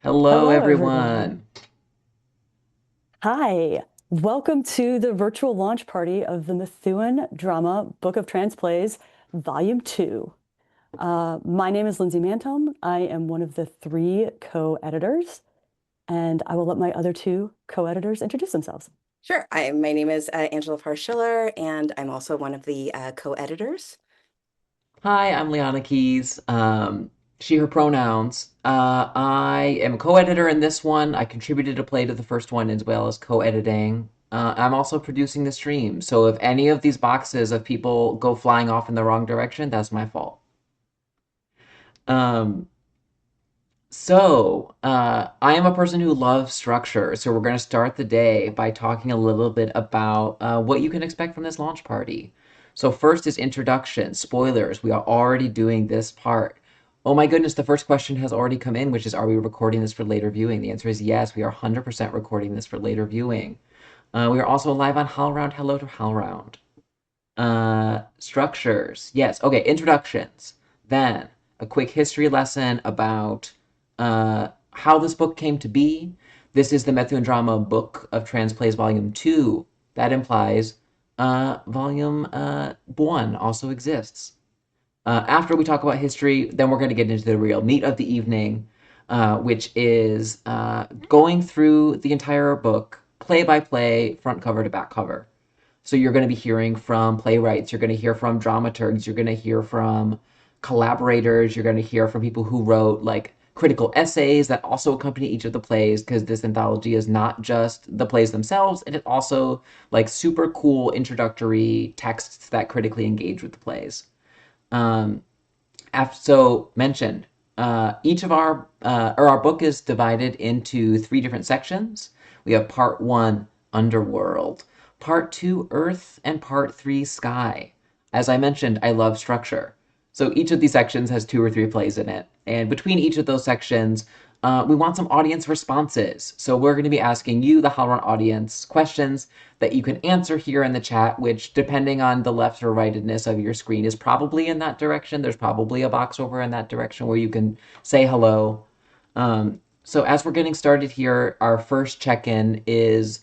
Hello, Hello, everyone. everyone. Hi. Welcome to the virtual launch party of the Methuen Drama Book of Transplays, Volume 2. My name is Lindsay Mantome. I am one of the three co-editors, and I will let my other two co-editors introduce themselves. Sure. My name is Angela Farshiller, and I'm also one of the co-editors. Hi, I'm Liana Keys. She, her pronouns. I am a co-editor in this one. I contributed a play to the first one as well as co-editing. I'm also producing the stream. So if any of these boxes of people go flying off in the wrong direction, that's my fault. Um, I am a person who loves structure. So we're going to start the day by talking a little bit about what you can expect from this launch party. So first is introduction, spoilers. We are already doing this part. Oh my goodness, the first question has already come in, which is, are we recording this for later viewing? The answer is yes, we are 100% recording this for later viewing. We are also live on HowlRound. Hello to HowlRound. Structures. Yes. Okay. Introductions. Then a quick history lesson about how this book came to be. This is the Methuen Drama Book of Transplays Volume 2. That implies Volume 1 also exists. After we talk about history, then we're going to get into the real meat of the evening, which is going through the entire book, play by play, front cover to back cover. So you're going to be hearing from playwrights, you're going to hear from dramaturgs, you're going to hear from collaborators, you're going to hear from people who wrote like critical essays that also accompany each of the plays, because this anthology is not just the plays themselves, and it's also like super cool introductory texts that critically engage with the plays. Um, so mentioned, each of our book is divided into three different sections. We have part one, Underworld, part two, Earth, and part three, Sky. As I mentioned, I love structure. So each of these sections has two or three plays in it. And between each of those sections, we want some audience responses. So we're going to be asking you, the HowlRound audience, questions that you can answer here in the chat, which, depending on the left or rightedness of your screen, is probably in that direction. There's probably a box over in that direction where you can say hello. So as we're getting started here, our first check-in is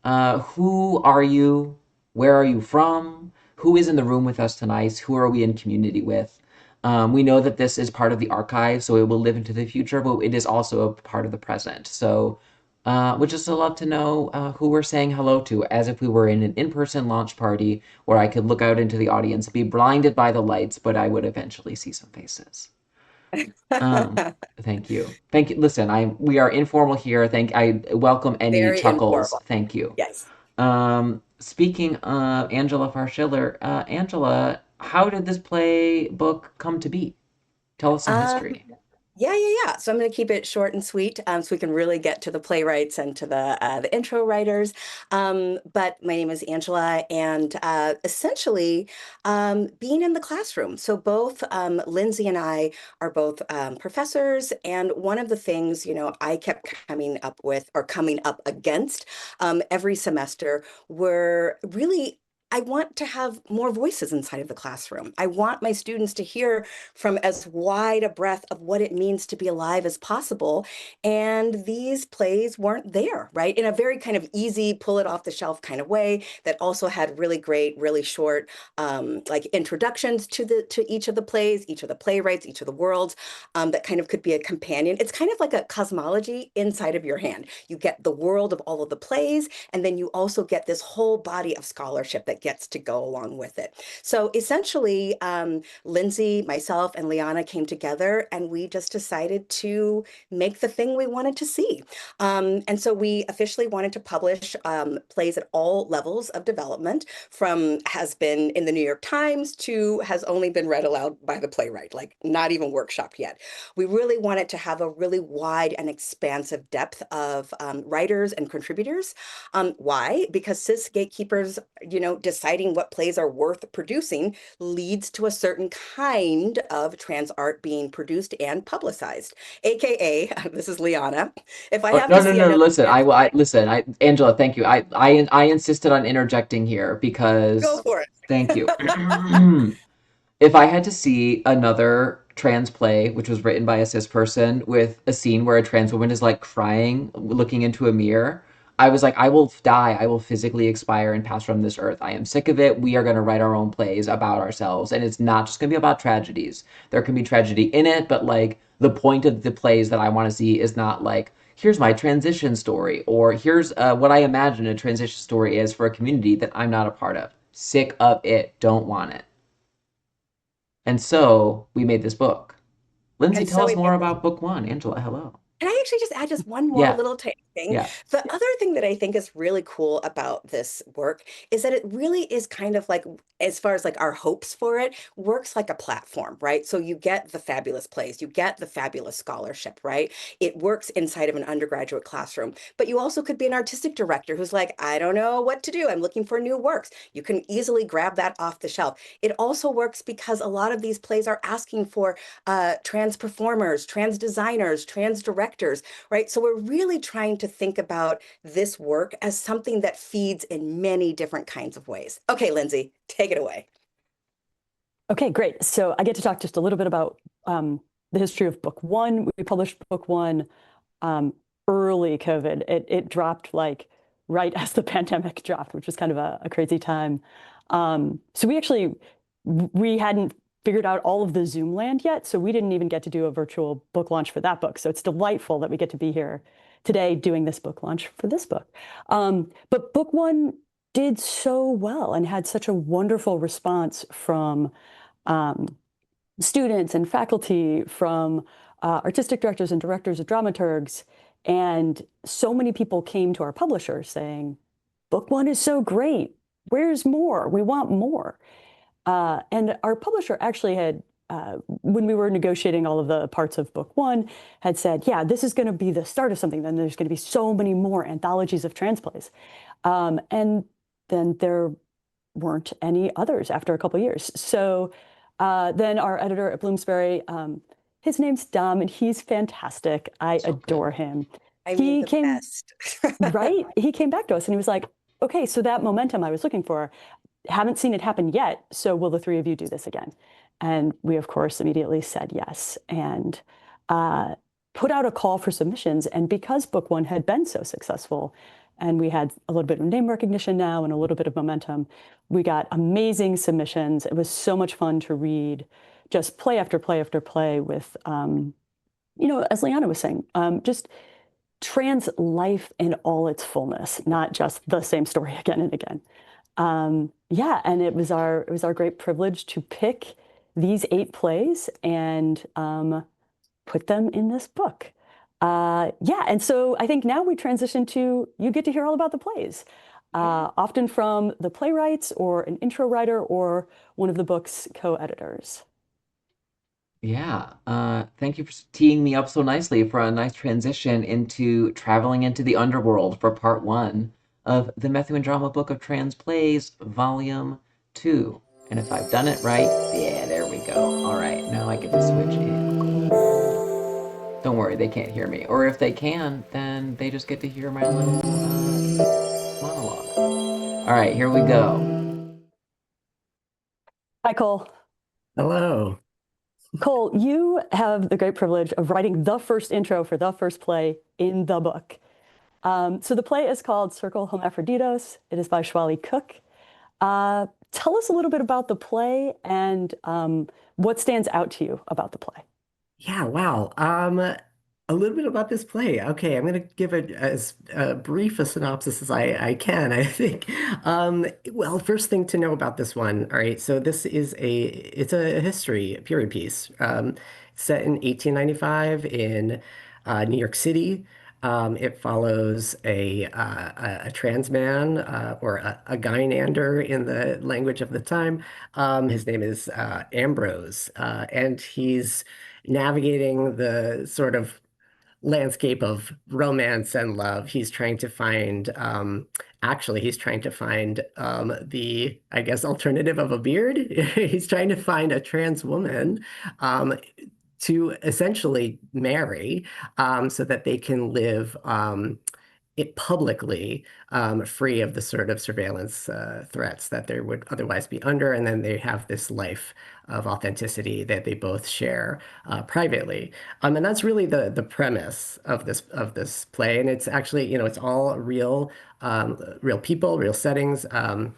who are you? Where are you from? Who is in the room with us tonight? Who are we in community with? We know that this is part of the archive, so it will live into the future, but it is also a part of the present. So would just love to know who we're saying hello to, as if we were in an in-person launch party where I could look out into the audience, be blinded by the lights, but I would eventually see some faces. Um, Thank you. Thank you. Listen, we are informal here. I welcome any Very chuckles. informal. Thank you. Yes. Speaking of Angela Farshiller, Angela, how did this play book come to be? Tell us some Um, history. yeah. So I'm going to keep it short and sweet, so we can really get to the playwrights and to the intro writers. But my name is Angela, and essentially, being in the classroom. So both Lindsay and I are both professors, and one of the things I kept coming up with or coming up against every semester were really. I want to have more voices inside of the classroom. I want my students to hear from as wide a breadth of what it means to be alive as possible. And these plays weren't there, right? In a very kind of easy, pull it off the shelf kind of way that also had really great, really short like introductions to each of the plays, each of the playwrights, each of the worlds, that kind of could be a companion. It's kind of like a cosmology inside of your hand. You get the world of all of the plays, and then you also get this whole body of scholarship that gets to go along with it. So essentially, Lindsay, myself, and Liana came together and we just decided to make the thing we wanted to see. And so we officially wanted to publish plays at all levels of development, from has been in the New York Times to has only been read aloud by the playwright, like not even workshopped yet. We really wanted to have a really wide and expansive depth of writers and contributors. Why? Because cis gatekeepers, deciding what plays are worth producing leads to a certain kind of trans art being produced and publicized. AKA, this is Liana. If I Oh, have no, to no, see no, another listen. trans I play, listen. Angela, thank you. I insisted on interjecting here go because for it. thank you. If I had to see another trans play, which was written by a cis person, with a scene where a trans woman is like crying, looking into a mirror, I was like, I will die. I will physically expire and pass from this earth. I am sick of it. We are going to write our own plays about ourselves. And it's not just going to be about tragedies. There can be tragedy in it, but like the point of the plays that I want to see is not like, here's my transition story, or here's what I imagine a transition story is for a community that I'm not a part of. Sick of it. Don't want it. And so we made this book. Lindsay, And tell so us we more made this. about book one. Angela, hello. Can I actually just add just one more Yeah, little tiny thing? yeah. The other thing that I think is really cool about this work is that it really is kind of like, as far as like our hopes for it, works like a platform, right? So you get the fabulous plays, you get the fabulous scholarship, right? It works inside of an undergraduate classroom, but you also could be an artistic director who's like, I don't know what to do. I'm looking for new works. You can easily grab that off the shelf. It also works because a lot of these plays are asking for trans performers, trans designers, trans directors, right? So we're really trying to think about this work as something that feeds in many different kinds of ways. Okay, Lindsay, take it away. Okay, great. So I get to talk just a little bit about the history of book one. We published book one um, early COVID. It dropped like right as the pandemic dropped, which was kind of a crazy time. So we hadn't figured out all of the Zoom land yet, so we didn't even get to do a virtual book launch for that book. So it's delightful that we get to be here today doing this book launch for this book. But book one did so well and had such a wonderful response from um, students and faculty, from artistic directors and directors of dramaturgs. And so many people came to our publisher saying, book one is so great. Where's more? We want more. And our publisher actually had, when we were negotiating all of the parts of book one, had said, yeah, this is going to be the start of something. Then there's going to be so many more anthologies of trans plays. And then there weren't any others after a couple of years. So then our editor at Bloomsbury, his name's Dom, and he's fantastic. I So good. adore him. I mean, He the came, best. right? He came back to us and he was like, okay, so that momentum I was looking for, haven't seen it happen yet. So will the three of you do this again? And we, of course, immediately said yes and put out a call for submissions. And because book one had been so successful, and we had a little bit of name recognition now and a little bit of momentum, we got amazing submissions. It was so much fun to read just play after play after play with, as Liana was saying, just trans life in all its fullness, not just the same story again and again. Yeah, and it was our great privilege to pick these 8 plays and put them in this book. Yeah, and so I think now we transition to you get to hear all about the plays, often from the playwrights or an intro writer or one of the book's co-editors. Yeah. Thank you for teeing me up so nicely for a nice transition into traveling into the underworld for part one of the Methuen Drama Book of Trans Plays, Volume 2. And if I've done it right, yeah, there we go. All right, now I get to switch in. Don't worry, they can't hear me. Or if they can, then they just get to hear my little monologue. All right, here we go. Hi, Cole. Hello. Cole, you have the great privilege of writing the first intro for the first play in the book. So the play is called Cercle, Hermaphroditos. It is by Shualee Cook. Tell us a little bit about the play and what stands out to you about the play. Yeah, wow. A little bit about this play. Okay, I'm going to give it as brief a synopsis as I can, I think. Well, first thing to know about this one. All right, so it's a history period piece set in 1895 in New York City. It follows a trans man or a gynander in the language of the time. His name is Ambrose, and he's navigating the sort of landscape of romance and love. He's trying to find, actually, he's trying to find the, I guess, alternative of a beard. He's trying to find a trans woman to essentially marry so that they can live it publicly free of the sort of surveillance threats that they would otherwise be under. And then they have this life of authenticity that they both share privately. And that's really the premise of this play. And it's actually, it's all real people, real settings. The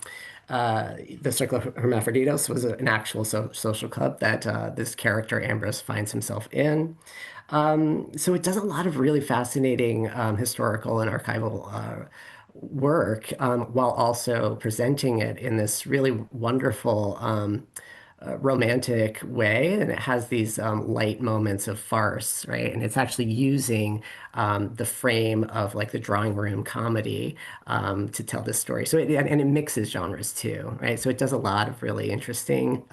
Cercle of Hermaphroditos was an actual social club that this character Ambrose finds himself in. So it does a lot of really fascinating historical and archival work while also presenting it in this really wonderful romantic way. And it has these light moments of farce, right? And it's actually using the frame of like the drawing room comedy to tell this story. So and it mixes genres too, right? So it does a lot of really interesting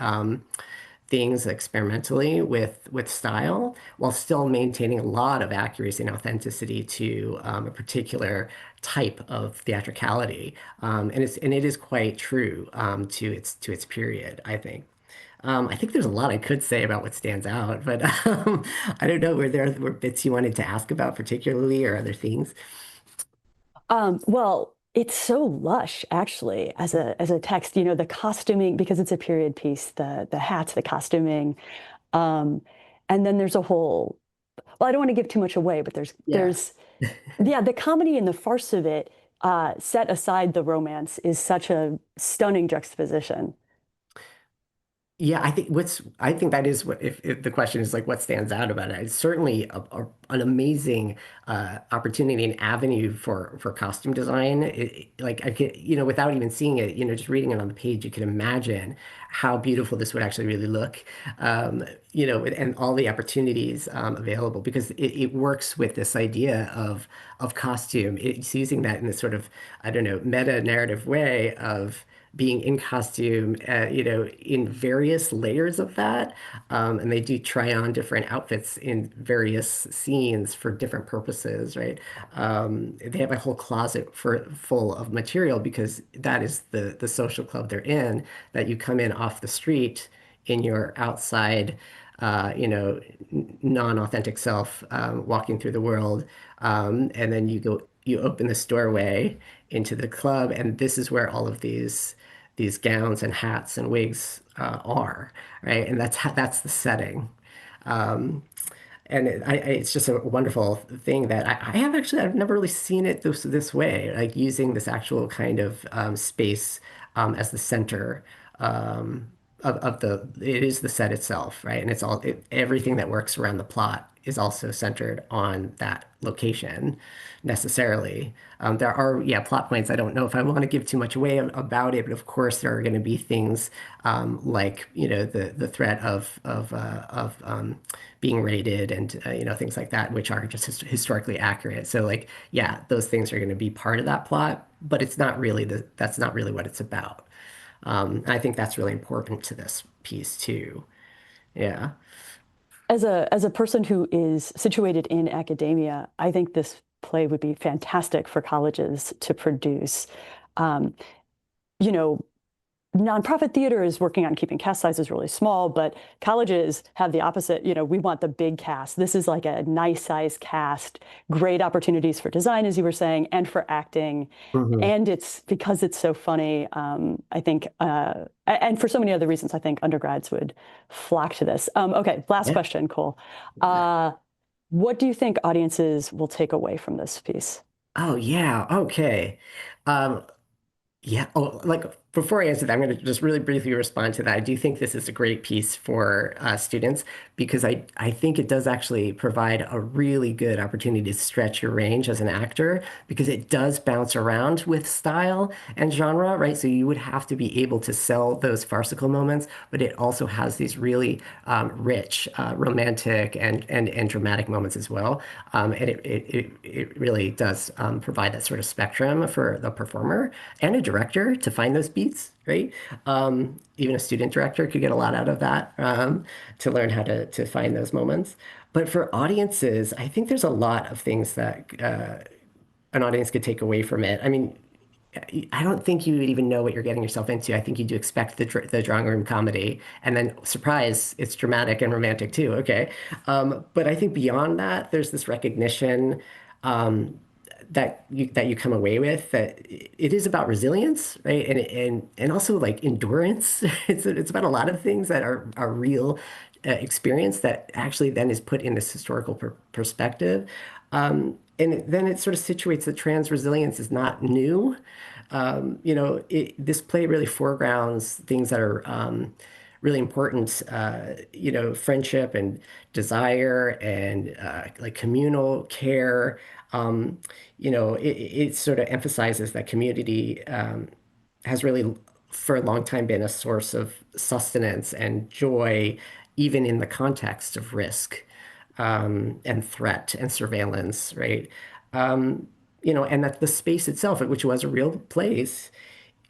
things experimentally with style while still maintaining a lot of accuracy and authenticity to a particular type of theatricality. And it is quite true to its period, I think. I think there's a lot I could say about what stands out, but I don't know, were bits you wanted to ask about particularly or other things? Well, it's so lush actually as a text, the costuming, because it's a period piece, the hats, the costuming. Um, and then there's a whole, well, I don't want to give too much away, but Yeah. yeah, the comedy and the farce of it, set aside the romance, is such a stunning juxtaposition. Yeah, I think that is what if the question is like what stands out about it. It's certainly an amazing opportunity and avenue for costume design. Like I could, without even seeing it, just reading it on the page, you can imagine how beautiful this would actually really look. And all the opportunities available because it works with this idea of costume. It's using that in this sort of, I don't know, meta narrative way of being in costume, in various layers of that. And they do try on different outfits in various scenes for different purposes, right? They have a whole closet full of material because that is the social club they're in, that you come in off the street in your outside, non-authentic self, walking through the world. And then you open this doorway into the club, and this is where all of these gowns and hats and wigs are, right? And that's the setting. Um, and it's just a wonderful thing that I've never really seen it this way, like using this actual kind of space as the center of it is the set itself, right? And everything that works around the plot is also centered on that location necessarily. There are, yeah, plot points. I don't know if I want to give too much away about it, but of course there are going to be things like, the threat of being raided and, things like that, which are just historically accurate. So like, yeah, those things are going to be part of that plot, but that's not really what it's about. I think that's really important to this piece too. Yeah. As a person who is situated in academia, I think this play would be fantastic for colleges to produce. Um, you know, Nonprofit theater is working on keeping cast sizes really small, but colleges have the opposite. We want the big cast. This is like a nice size cast, great opportunities for design, as you were saying, and for acting. Mhm. And it's because it's so funny, I think, and for so many other reasons, I think undergrads would flock to this. Okay, last Yeah. question, Cole. What do you think audiences will take away from this piece? Oh, yeah. Okay. Um, Yeah. Oh, like before I answer that, I'm going to just really briefly respond to that. I do think this is a great piece for students because I think it does actually provide a really good opportunity to stretch your range as an actor because it does bounce around with style and genre, right? So you would have to be able to sell those farcical moments, but it also has these really rich, romantic and dramatic moments as well. And it really does provide that sort of spectrum for the performer and a director to find those beats, right? Even a student director could get a lot out of that to learn how to find those moments. But for audiences, I think there's a lot of things that an audience could take away from it. I mean, I don't think you would even know what you're getting yourself into. I think you do expect the drawing room comedy, and then surprise, it's dramatic and romantic too. Okay, but I think beyond that, there's this recognition that you come away with, that it is about resilience, right? And also like endurance. It's about a lot of things that are real experience that actually then is put in this historical perspective. Then it sort of situates that trans resilience is not new. This play really foregrounds things that are really important, friendship and desire and like communal care. It sort of emphasizes that community has really, for a long time, been a source of sustenance and joy, even in the context of risk and threat and surveillance, right? And that the space itself, which was a real place,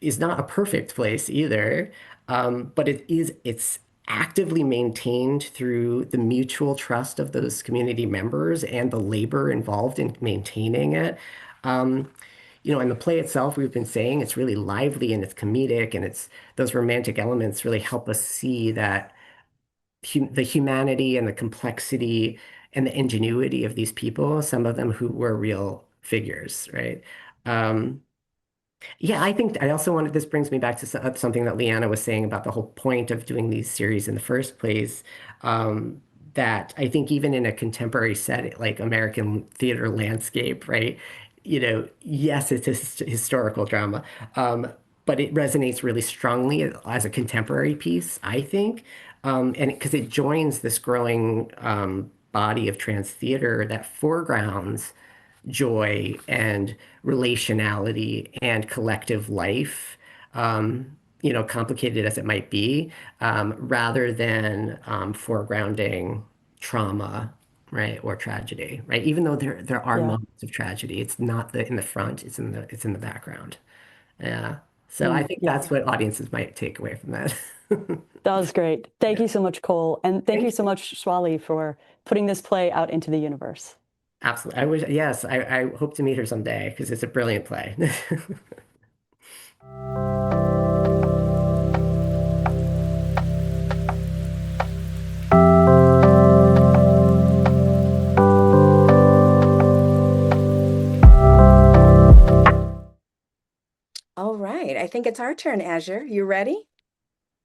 is not a perfect place either, but it's actively maintained through the mutual trust of those community members and the labor involved in maintaining it. And the play itself, we've been saying, it's really lively and it's comedic, and it's those romantic elements really help us see that the humanity and the complexity and the ingenuity of these people, some of them who were real figures, right? Um, yeah, I think I also wanted, this brings me back to something that Leanna was saying about the whole point of doing these series in the first place. Um, that I think even in a contemporary setting, like American theater landscape, right? Yes, it's a historical drama, but it resonates really strongly as a contemporary piece, I think. And because it joins this growing body of trans theater that foregrounds joy and relationality and collective life, complicated as it might be, rather than foregrounding trauma, right, or tragedy, right? Even though there are Yeah. moments of tragedy, it's not in the front, it's in the background. Yeah. So I think Yeah. that's what audiences might take away from that. That was great. Thank you so much, Cole. And thank you Thank so you. much, Shualee, for putting this play out into the universe. Absolutely. Yes, I hope to meet her someday because it's a brilliant play. All right, I think it's our turn, Azure. You ready?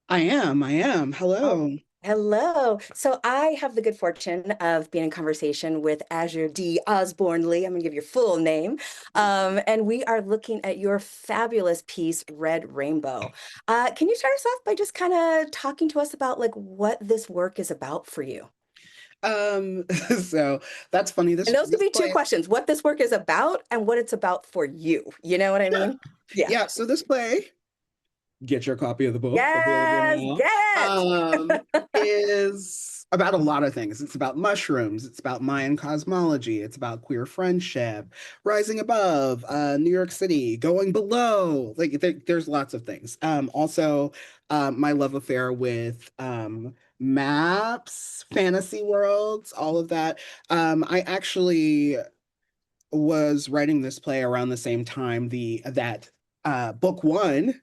I am. Oh, Hello. hello. So I have the good fortune of being in conversation with Azure D. Osborne-Lee. I'm going to give your full name. And we are looking at your fabulous piece, Red Rainbow. Can you start us off by just kind of talking to us about like what this work is about for you? Um, so that's funny. And This those could this be two play, questions, what this work is about and what it's about for you. You know what I yeah, mean? Yeah. yeah. So this play, get your copy of the book available Yes, now. get it. Is about a lot of things. It's about mushrooms. It's about Mayan cosmology. It's about queer friendship, rising above, New York City, going below. Like there's lots of things. Also, my love affair with maps, fantasy worlds, all of that. I actually was writing this play around the same time the that book one,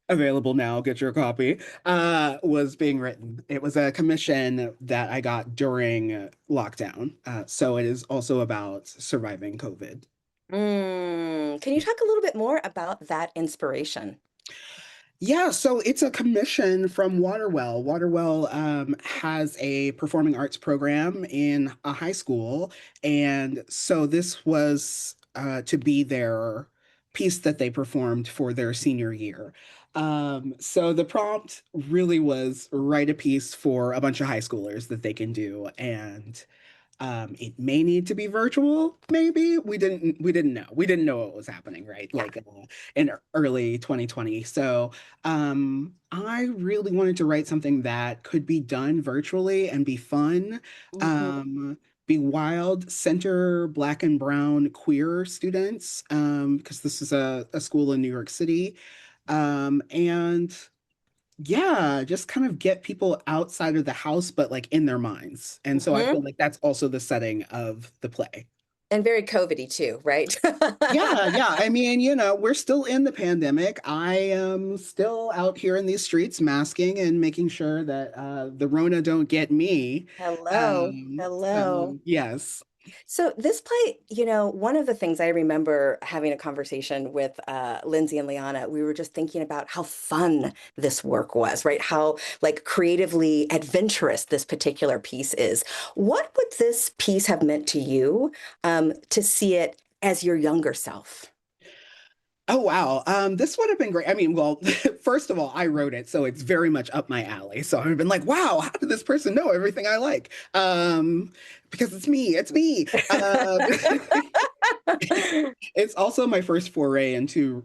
available now, get your copy, was being written. It was a commission that I got during lockdown. So it is also about surviving COVID. Can you talk a little bit more about that inspiration? Yeah, so it's a commission from Waterwell. Waterwell has a performing arts program in a high school. And so this was to be their piece that they performed for their senior year. So the prompt really was write a piece for a bunch of high schoolers that they can do. And it may need to be virtual, maybe. We didn't know. We didn't know what was happening, right? Yeah. Like in early 2020. So I really wanted to write something that could be done virtually and be fun, Mhm. be wild, center Black and brown queer students, because this is a school in New York City. And yeah, just kind of get people outside of the house, but like in their minds. And so I feel Mhm. like that's also the setting of the play. And very COVID-y too, right? Yeah, yeah. I mean, we're still in the pandemic. I am still out here in these streets masking and making sure that the Rona don't get me. Hello. Hello. Yes. So this play, one of the things I remember having a conversation with Lindsay and Liana, we were just thinking about how fun this work was, right? How like creatively adventurous this particular piece is. What would this piece have meant to you to see it as your younger self? Oh wow. This would have been great. I mean, well, first of all, I wrote it, so it's very much up my alley. So I've been like, wow, how did this person know everything I like? Because it's me, it's me. It's also my first foray into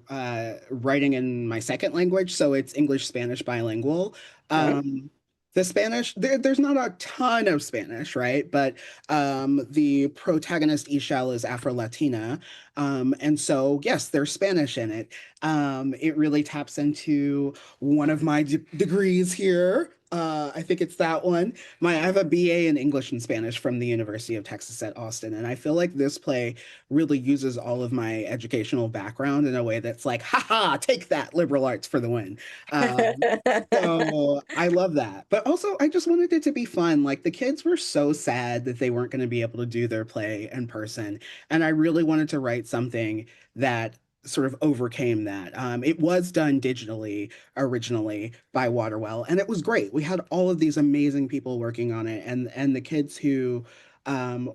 writing in my second language, so it's English Spanish bilingual. Mhm. The Spanish, there's not a ton of Spanish, right? But the protagonist Ishel is Afro-Latina. And so, yes, there's Spanish in it. It really taps into one of my degrees here. I think it's that one. I have a BA in English and Spanish from the University of Texas at Austin, and I feel like this play really uses all of my educational background in a way that's like, haha, take that, liberal arts for the win. So I love that. But also, I just wanted it to be fun. Like the kids were so sad that they weren't going to be able to do their play in person. And I really wanted to write something that sort of overcame that. It was done digitally originally by Waterwell, and it was great. We had all of these amazing people working on it, and the kids who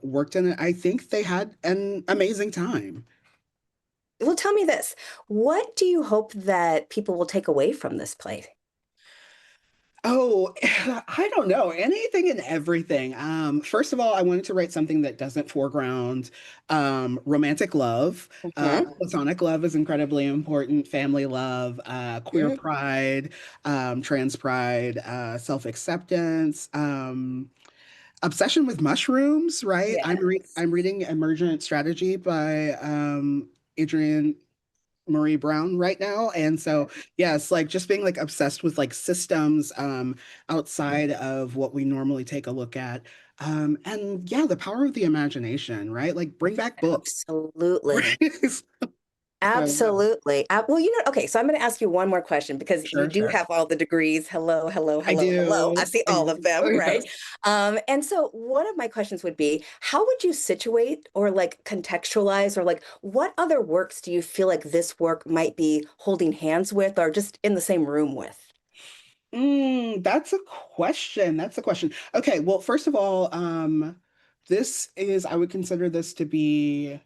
worked in it, I think they had an amazing time. Well, tell me this. What do you hope that people will take away from this play? Oh, I don't know. Anything and everything. First of all, I wanted to write something that doesn't foreground romantic love. Mhm. Platonic love is incredibly important. Family love, queer Mhm. pride, trans pride, self-acceptance, obsession with mushrooms, right? Yes. I'm reading Emergent Strategy by Adrienne Marie Brown right now. And so, yes, like just being like obsessed with like systems outside of what we normally take a look at. And yeah, the power of the imagination, right? Like bring back books. Absolutely. Right? So, yeah. Absolutely. Well, okay, so I'm going to ask you one more question because you Sure, do sure. have all the degrees. Hello, hello, I hello, hello. I do. see I all of do. Oh, them, right? yes. And so one of my questions would be, how would you situate or like contextualize or like what other works do you feel like this work might be holding hands with or just in the same room with? That's a question. That's a question. Okay, well, first of all, this is, I would consider this to be,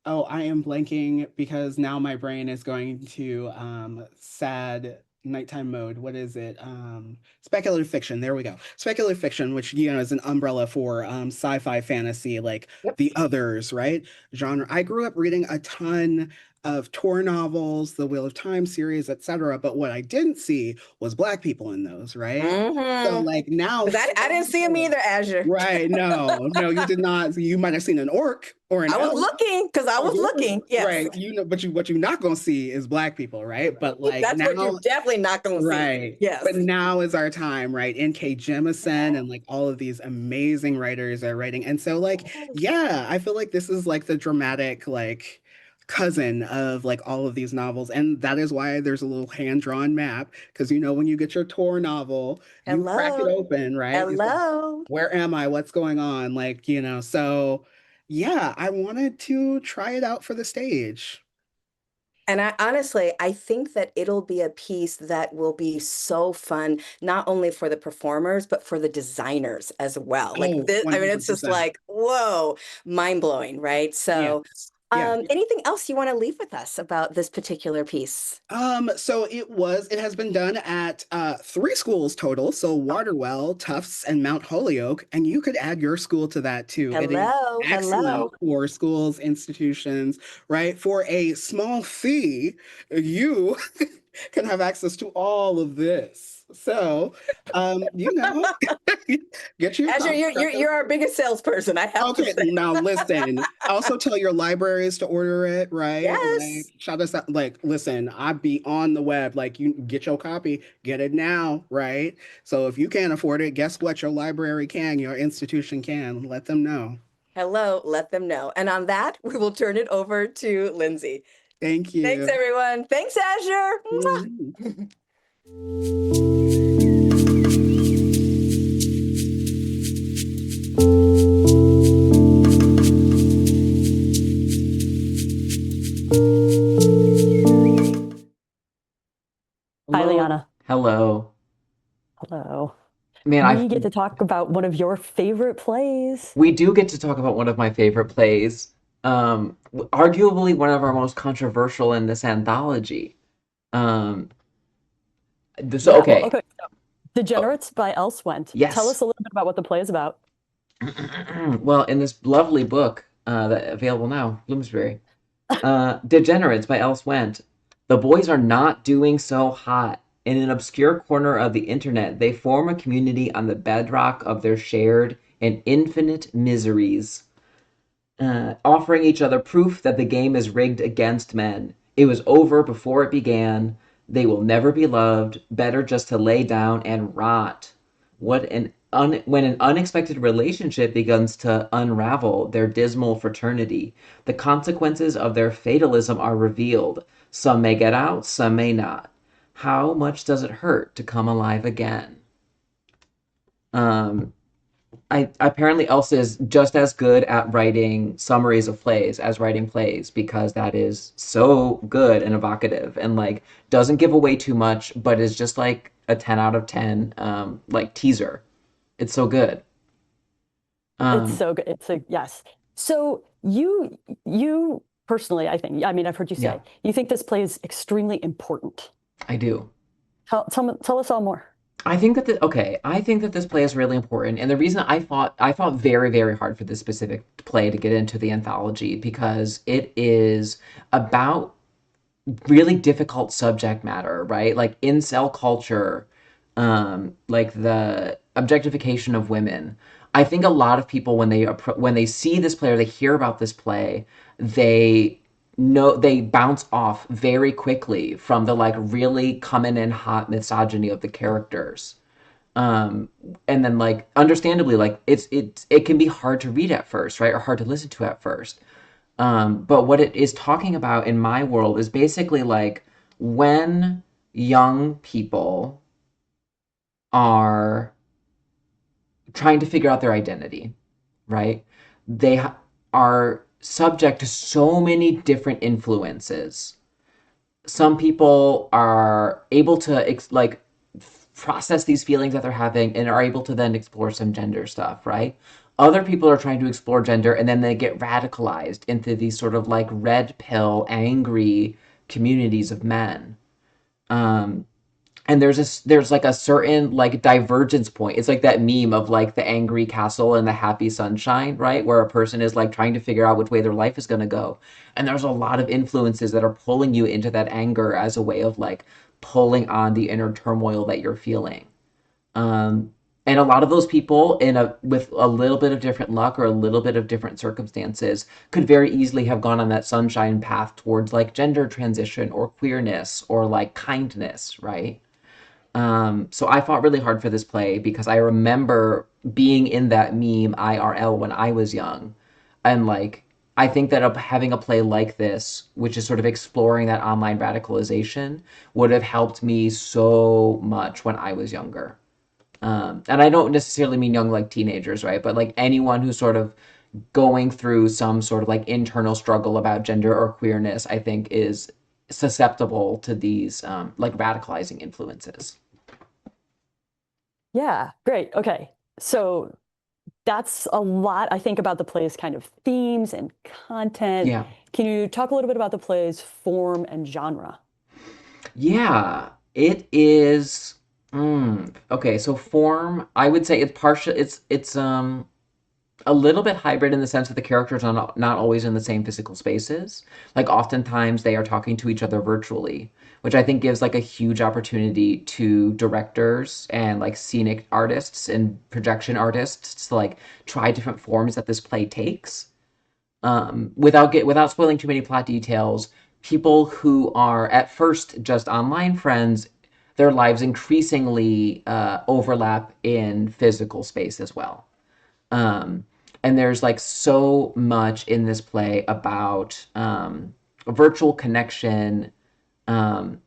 oh, I am blanking because now my brain is going to sad nighttime mode. What is it? Speculative fiction. There we go. Speculative fiction, which is an umbrella for sci-fi fantasy, like Yep. the others, right? Genre. I grew up reading a ton of Tor novels, the Wheel of Time series, etc. But what I didn't see was Black people in those, right? So Mm-hmm. like now, 'Cause I didn't see them either, Azure. right? No, no, you did not. You might have seen an orc or an I was elf looking because I or was dwarves, looking. Yes. right? But what you're not gonna see is Black people, right? But like That's what you're now, definitely not going to see. right. But Yes. now is our time, right? N.K. Jemisin and like all of these amazing writers are writing. And so like, yeah, I feel like this is like the dramatic like cousin of like all of these novels. And that is why there's a little hand-drawn map. Because when you get your Tor novel, you crack it Hello. open, right? It's like, Hello. where am I? What's going on? Like, so yeah, I wanted to try it out for the stage. And I honestly, I think that it'll be a piece that will be so fun, not only for the performers, but for the designers as well. Like Oh, this, I mean, it's just 100%. like, whoa, mind blowing, right? So, Yes. Yes. anything else you want to leave with us about this particular piece? So it has been done at three schools total. So Waterwell, Tufts, and Mount Holyoke. And you could add your school to that too. It is Hello, excellent hello. for schools, institutions, right? For a small fee, you can have access to all of this. So, you know, get your Azure, copy. you're our biggest salesperson, I have to Okay, say. now listen. Also tell your libraries to order it, right? Like Yes. shout us out. Like, listen, I be on the web. Like, you get your copy, get it now, right? So if you can't afford it, guess what? Your library can, your institution can. Let them know. Hello, let them know. And on that, we will turn it over to Lindsay. Thank Thanks, you. everyone. Thanks, Azure. Mhm. Mwah. Hello. Hello. Man, I We get to talk about one of your favorite plays. we do get to talk about one of my favorite plays, arguably one of our most controversial in this anthology. Um, so Yeah, well, okay, okay. So, Degenerates by Else Went. Tell yes. us a little bit about what the play is about. Well, in this lovely book that available now, Bloomsbury, Degenerates by Else Went, the boys are not doing so hot. In an obscure corner of the internet, they form a community on the bedrock of their shared and infinite miseries, offering each other proof that the game is rigged against men. It was over before it began. They will never be loved. Better just to lay down and rot. When an unexpected relationship begins to unravel their dismal fraternity, the consequences of their fatalism are revealed. Some may get out, some may not. How much does it hurt to come alive again? Um, I apparently Elsa is just as good at writing summaries of plays as writing plays because that is so good and evocative and like doesn't give away too much, but is just like a 10 out of 10 like teaser. It's so good. It's Um, so good. It's a yes. So you personally, I think, I mean, I've heard you yeah, say, you think this play is extremely important. I do. Tell us all more. I think that this play is really important, and the reason I fought very very hard for this specific play to get into the anthology because it is about really difficult subject matter, right? Like incel culture, like the objectification of women. I think a lot of people when they see this play or they hear about this play, they they bounce off very quickly from the like really coming in hot misogyny of the characters. Um, and then like understandably like it can be hard to read at first, right? Or hard to listen to at first. But what it is talking about in my world is basically like when young people are trying to figure out their identity, right? They are subject to so many different influences. Some people are able to process these feelings that they're having and are able to then explore some gender stuff, right? Other people are trying to explore gender and then they get radicalized into these sort of like red pill, angry communities of men. Um, and there's like a certain like divergence point. It's like that meme of like the angry castle and the happy sunshine, right? Where a person is like trying to figure out which way their life is going to go. And there's a lot of influences that are pulling you into that anger as a way of like pulling on the inner turmoil that you're feeling. Um, and a lot of those people in a with a little bit of different luck or a little bit of different circumstances could very easily have gone on that sunshine path towards like gender transition or queerness or like kindness, right? So I fought really hard for this play because I remember being in that meme IRL when I was young. And like, I think that having a play like this, which is sort of exploring that online radicalization, would have helped me so much when I was younger. And I don't necessarily mean young like teenagers, right? But like anyone who's sort of going through some sort of like internal struggle about gender or queerness, I think is susceptible to these like radicalizing influences. Yeah, great. Okay. So that's a lot, I think, about the play's kind of themes and content. Yeah. Can you talk a little bit about the play's form and genre? Yeah, it is. Okay, so form, I would say it's partial. It's a little bit hybrid in the sense that the characters are not always in the same physical spaces. Like oftentimes they are talking to each other virtually, which I think gives like a huge opportunity to directors and like scenic artists and projection artists to like try different forms that this play takes. Without spoiling too many plot details, people who are at first just online friends, their lives increasingly overlap in physical space as well. Um, and there's like so much in this play about virtual connection. Um,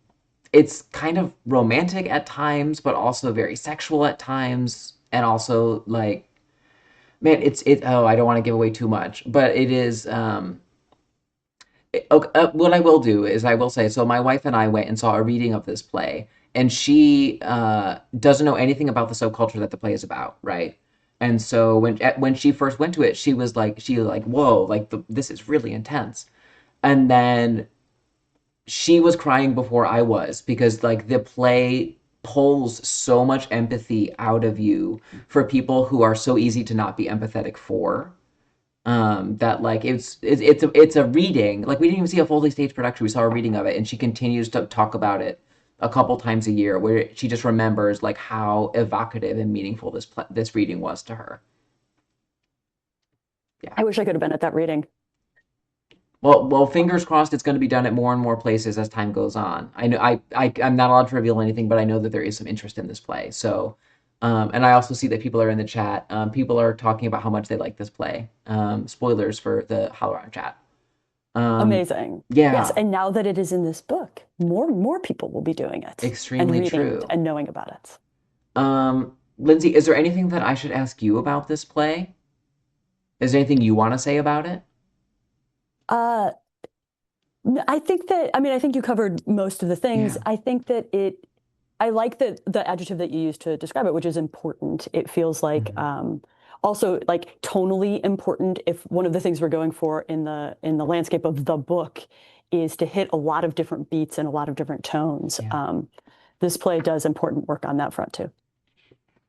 it's kind of romantic at times, but also very sexual at times, and also like man, it. Oh, I don't want to give away too much, but it is. Okay, what I will do is I will say so. My wife and I went and saw a reading of this play, and she doesn't know anything about the subculture that the play is about, right? And so when she first went to it, she was like, whoa, like this is really intense. And then she was crying before I was, because like the play pulls so much empathy out of you for people who are so easy to not be empathetic for. That like it's a reading. Like, we didn't even see a fully staged production. We saw a reading of it, and she continues to talk about it a couple times a year, where she just remembers like how evocative and meaningful this reading was to her. Yeah. I wish I could have been at that reading. Well, fingers crossed it's going to be done at more and more places as time goes on. I know I'm not allowed to reveal anything, but I know that there is some interest in this play. So, and I also see that people are in the chat. People are talking about how much they like this play. Spoilers for the HowlRound chat. Amazing. Yeah. Yes, and now that it is in this book, more people will be doing it. Extremely and reading true. it and knowing about it. Lindsay, is there anything that I should ask you about this play? Is there anything you want to say about it? I think you covered most of the things. Yeah. I think that I like the adjective that you used to describe it, which is important. It feels like also like tonally important. If one of the things we're going for in the landscape of the book is to hit a lot of different beats and a lot of different tones, this play does important work on that front too.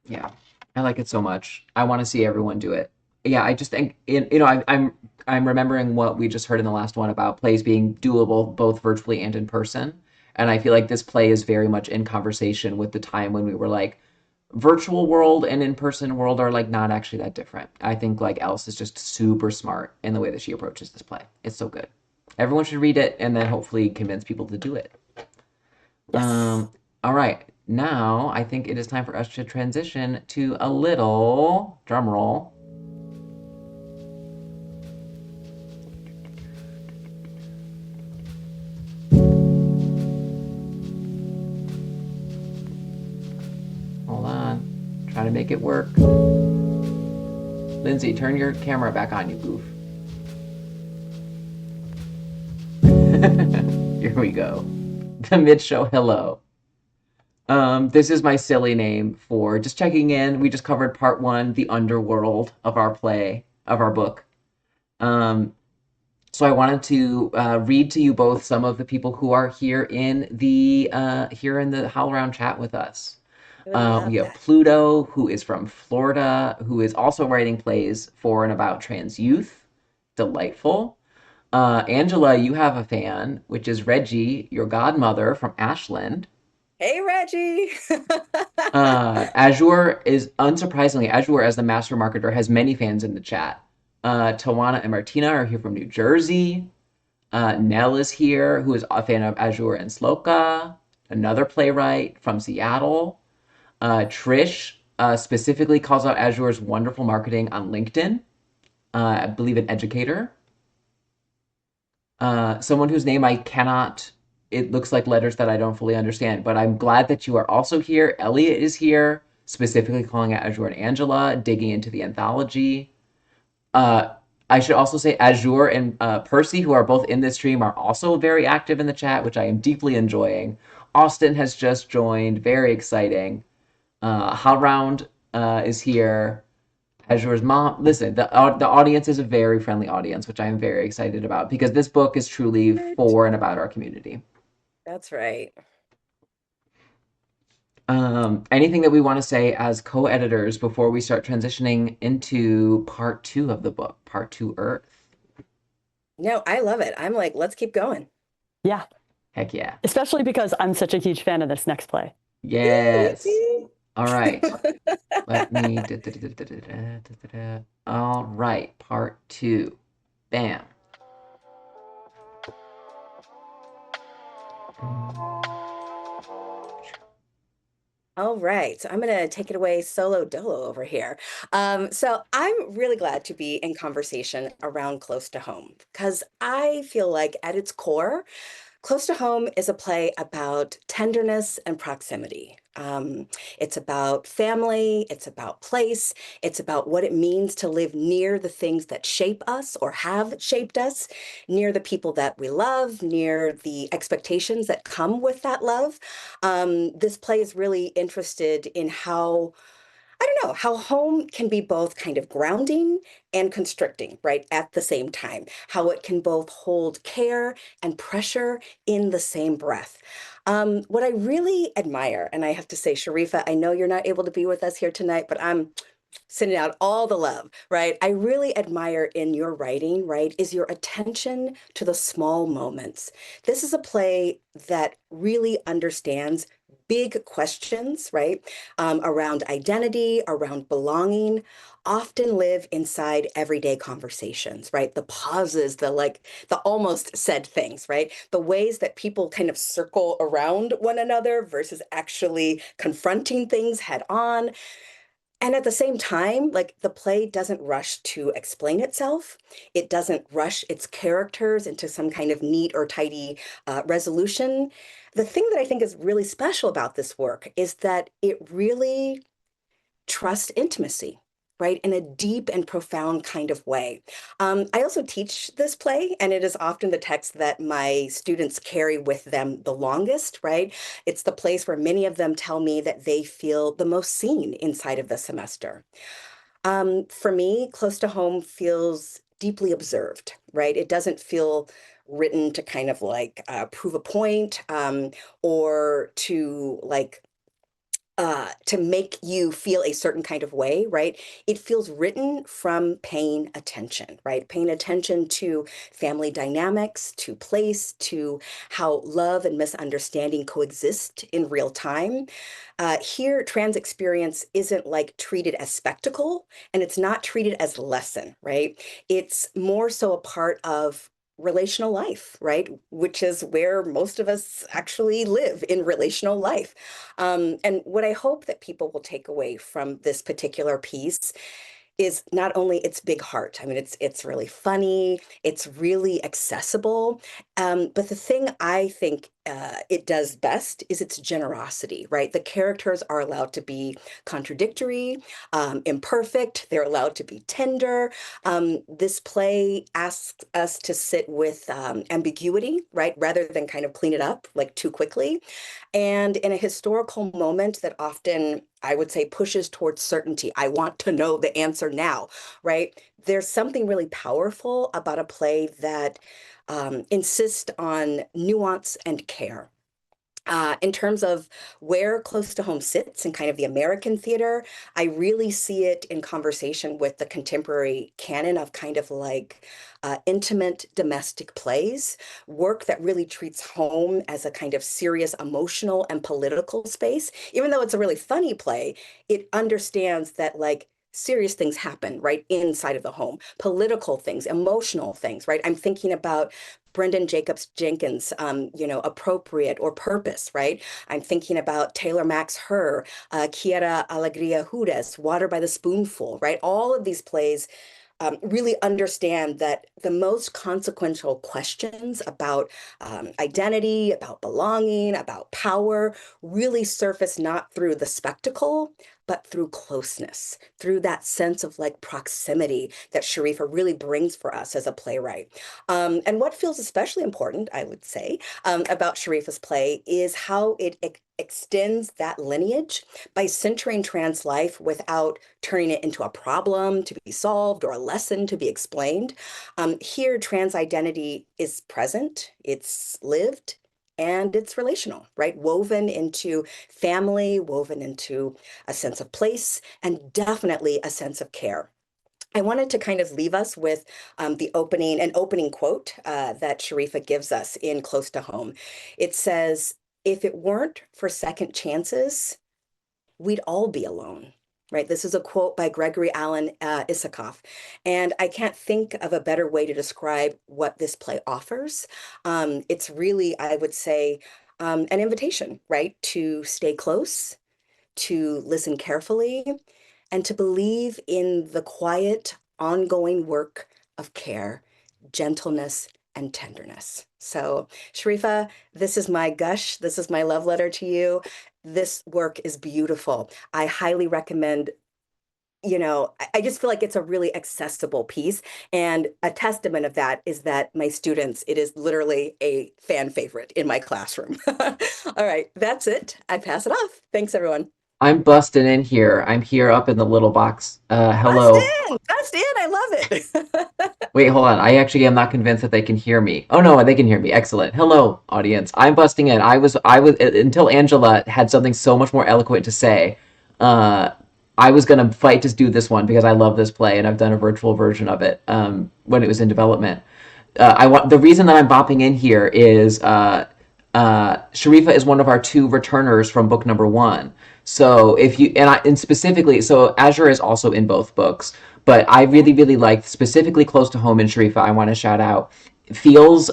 Yeah, I like it so much. I want to see everyone do it. Yeah, I just think I'm remembering what we just heard in the last one about plays being doable both virtually and in person. And I feel like this play is very much in conversation with the time when we were like, virtual world and in-person world are like not actually that different. I think like Else is just super smart in the way that she approaches this play. It's so good. Everyone should read it and then hopefully convince people to do it. Yes. All right. Now I think it is time for us to transition to a little drum roll. Hold on. Trying to make it work. Lindsay, turn your camera back on, you goof. Here we go. The mid-show hello. This is my silly name for just checking in. We just covered part 1, the underworld of our book. So I wanted to read to you both some of the people who are here in the HowlRound chat with us. We have Pluto, who is from Florida, who is also writing plays for and about trans youth. Delightful. Angela, you have a fan, which is Reggie, your godmother from Ashland. Hey, Reggie. Azure is, unsurprisingly, Azure as the master marketer has many fans in the chat. Tawana and Martina are here from New Jersey. Nell is here, who is a fan of Azure and Sloka. Another playwright from Seattle. Trish specifically calls out Azure's wonderful marketing on LinkedIn. I believe an educator. Someone whose name I cannot, it looks like letters that I don't fully understand, but I'm glad that you are also here. Elliot is here, specifically calling out Azure and Angela, digging into the anthology. I should also say Azure and Percy, who are both in this stream, are also very active in the chat, which I am deeply enjoying. Austin has just joined, very exciting. HowlRound is here. Azure's mom. Listen, the audience is a very friendly audience, which I am very excited about, because this book is truly for and about our community. That's right. Anything that we want to say as co-editors before we start transitioning into part 2 of the book, part 2 Earth? No, I love it. I'm like, let's keep going. Yeah. Heck yeah. Especially because I'm such a huge fan of this next play. Yes. All right. Let me. All right. Part 2. Bam. All right, so I'm going to take it away solo dolo over here. So I'm really glad to be in conversation around Close to Home, because I feel like at its core, Close to Home is a play about tenderness and proximity. It's about family, it's about place, it's about what it means to live near the things that shape us or have shaped us, near the people that we love, near the expectations that come with that love. This play is really interested in how, I don't know, how home can be both kind of grounding and constricting, right, at the same time. How it can both hold care and pressure in the same breath. What I really admire, and I have to say, Sharifa, I know you're not able to be with us here tonight, but I'm sending out all the love, right? I really admire in your writing, right, is your attention to the small moments. This is a play that really understands big questions, right, around identity, around belonging, often live inside everyday conversations, right? The pauses, the almost said things, right? The ways that people kind of circle around one another versus actually confronting things head on. And at the same time, like the play doesn't rush to explain itself. It doesn't rush its characters into some kind of neat or tidy resolution. The thing that I think is really special about this work is that it really trust intimacy, right, in a deep and profound kind of way. I also teach this play, and it is often the text that my students carry with them the longest, right? It's the place where many of them tell me that they feel the most seen inside of the semester. For me, Close to Home feels deeply observed, right? It doesn't feel written to kind of like prove a point or to make you feel a certain kind of way, right? It feels written from paying attention, right? Paying attention to family dynamics, to place, to how love and misunderstanding coexist in real time. Here, trans experience isn't like treated as spectacle, and it's not treated as lesson, right? It's more so a part of relational life, right? Which is where most of us actually live in relational life. And what I hope that people will take away from this particular piece is not only its big heart. I mean, it's really funny, it's really accessible, but the thing I think it does best is its generosity, right? The characters are allowed to be contradictory, imperfect. They're allowed to be tender. This play asks us to sit with ambiguity, right, rather than kind of clean it up like too quickly. And in a historical moment that often, I would say, pushes towards certainty. I want to know the answer now, right? There's something really powerful about a play that insists on nuance and care. In terms of where Close to Home sits in kind of the American theater, I really see it in conversation with the contemporary canon of kind of like intimate domestic plays, work that really treats home as a kind of serious emotional and political space. Even though it's a really funny play, it understands that like serious things happen right inside of the home, political things, emotional things, right? I'm thinking about Brendan Jacobs Jenkins, appropriate or purpose, right? I'm thinking about Taylor Mack's Her, Quiera Alegría Judas, Water by the Spoonful, right? All of these plays really understand that the most consequential questions about identity, about belonging, about power really surface not through the spectacle, but through closeness, through that sense of like proximity that Sharifa really brings for us as a playwright. And what feels especially important, I would say, about Sharifa's play is how it extends that lineage by centering trans life without turning it into a problem to be solved or a lesson to be explained. Here, trans identity is present, it's lived, and it's relational, right? Woven into family, woven into a sense of place, and definitely a sense of care. I wanted to kind of leave us with an opening quote that Sharifa gives us in Close to Home. It says, "If it weren't for second chances, we'd all be alone." Right. This is a quote by Gregory Alan Issakoff. And I can't think of a better way to describe what this play offers. It's really, I would say, an invitation, right, to stay close, to listen carefully, and to believe in the quiet, ongoing work of care, gentleness, and tenderness. So, Sharifa, this is my gush. This is my love letter to you. this work is beautiful. I highly recommend, I just feel like it's a really accessible piece. And a testament of that is that my students, it is literally a fan favorite in my classroom. All right, that's it. I pass it off. Thanks, everyone. I'm busting in here. I'm here up in the little box. Bust Hello. in, bust in. I love it. Wait, hold on. I actually am not convinced that they can hear me. Oh no, they can hear me. Excellent. Hello, audience. I'm busting in. I was until Angela had something so much more eloquent to say. Uh, I was gonna fight to do this one because I love this play and I've done a virtual version of it when it was in development. I want the reason that I'm bopping in here is Sharifa is one of our two returners from book number one. So if you and specifically, so Azure is also in both books, but I really really liked specifically close to home in Sharifa. I want to shout out. It feels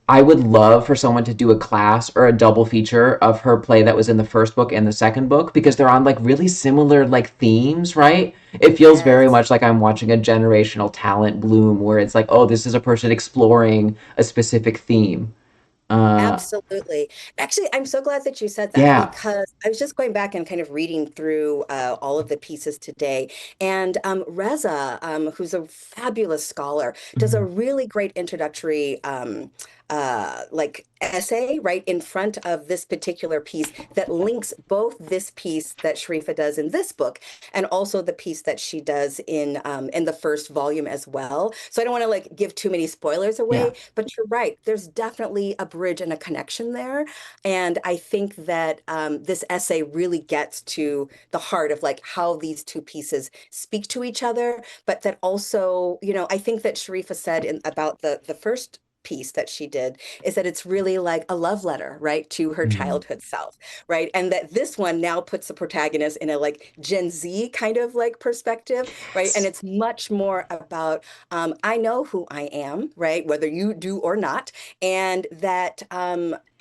I would love for someone to do a class or a double feature of her play that was in the first book and the second book because they're on like really similar like themes, right? It feels very Yes. much like I'm watching a generational talent bloom where it's like, oh, this is a person exploring a specific theme. Uh, Absolutely. Actually, I'm so glad that you said that yeah. because I was just going back and kind of reading through all of the pieces today. And Reza, who's a fabulous scholar, does a Mhm. really great introductory like essay right in front of this particular piece that links both this piece that Sharifa does in this book and also the piece that she does in the first volume as well. So I don't want to like give too many spoilers Yeah. away, but you're right. There's definitely a bridge and a connection there. And I think that this essay really gets to the heart of like how these two pieces speak to each other, but that also, I think that Sharifa said about the first piece that she did is that it's really like a love letter, right, to her Mhm. childhood self, right? And that this one now puts the protagonist in a like Gen Z kind of like perspective, right? And Yes. it's much more about I know who I am, right? Whether you do or not. And that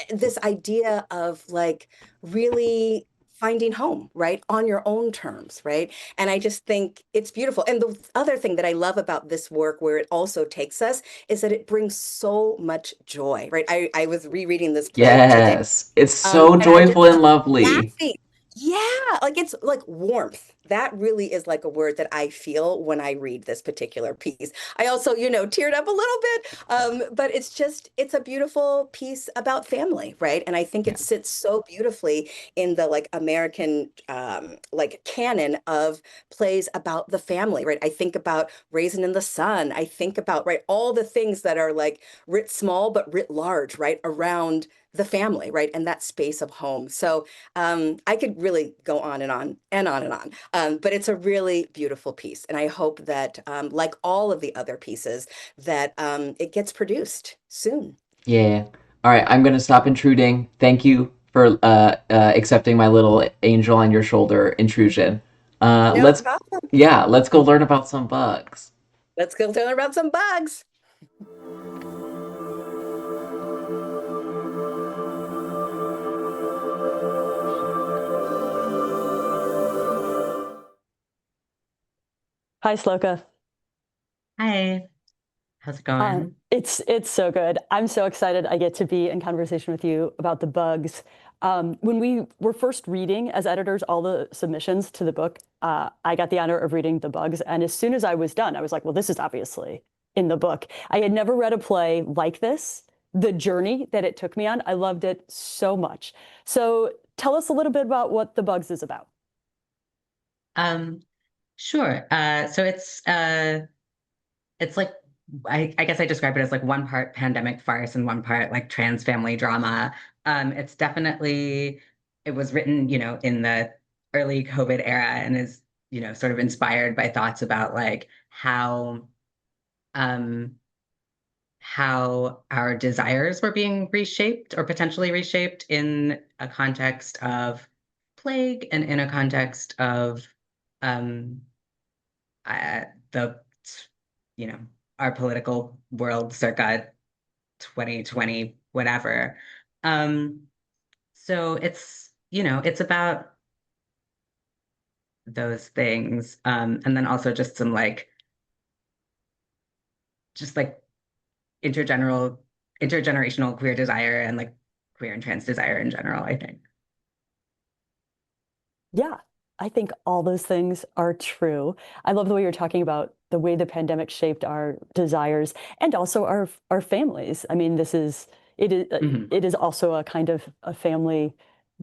this idea of like really finding home, right? On your own terms, right? And I just think it's beautiful. And the other thing that I love about this work, where it also takes us, is that it brings so much joy, right? I was rereading this play today, Yes. It's so and I just joyful and was lovely. laughing. Yeah, like it's like warmth. That really is like a word that I feel when I read this particular piece. I also, teared up a little bit, but it's a beautiful piece about family, right? And I think Yeah. it sits so beautifully in the like American like canon of plays about the family, right? I think about Raisin in the Sun. I think about, right, all the things that are like writ small but writ large, right, around the family, right, and that space of home. So I could really go on and on and on and on. But it's a really beautiful piece. And I hope that, like all of the other pieces, that it gets produced soon. Yeah. All right, I'm gonna stop intruding. Thank you for accepting my little angel on your shoulder intrusion. No Let's problem. yeah, let's go learn about some bugs. Let's go learn about some bugs. Hi, Sloka. Hi, how's it going? It's so good. I'm so excited I get to be in conversation with you about the bugs. When we were first reading as editors all the submissions to the book, I got the honor of reading the bugs, and as soon as I was done, I was like, "Well, this is obviously in the book." I had never read a play like this. The journey that it took me on, I loved it so much. So, tell us a little bit about what the bugs is about. Um, sure. So it's like I guess I describe it as like one part pandemic farce and one part like trans family drama. It's definitely it was written, in the early COVID era and is, sort of inspired by thoughts about like um how our desires were being reshaped or potentially reshaped in a context of plague and in a context of um, the, you know, our political world circa 2020, whatever. Um, so it's about those things. And then also just some just like intergeneral intergenerational queer desire and like queer and trans desire in general, I think. Yeah, I think all those things are true. I love the way you're talking about the way the pandemic shaped our desires and also our families. I mean, Mhm. it is also a kind of a family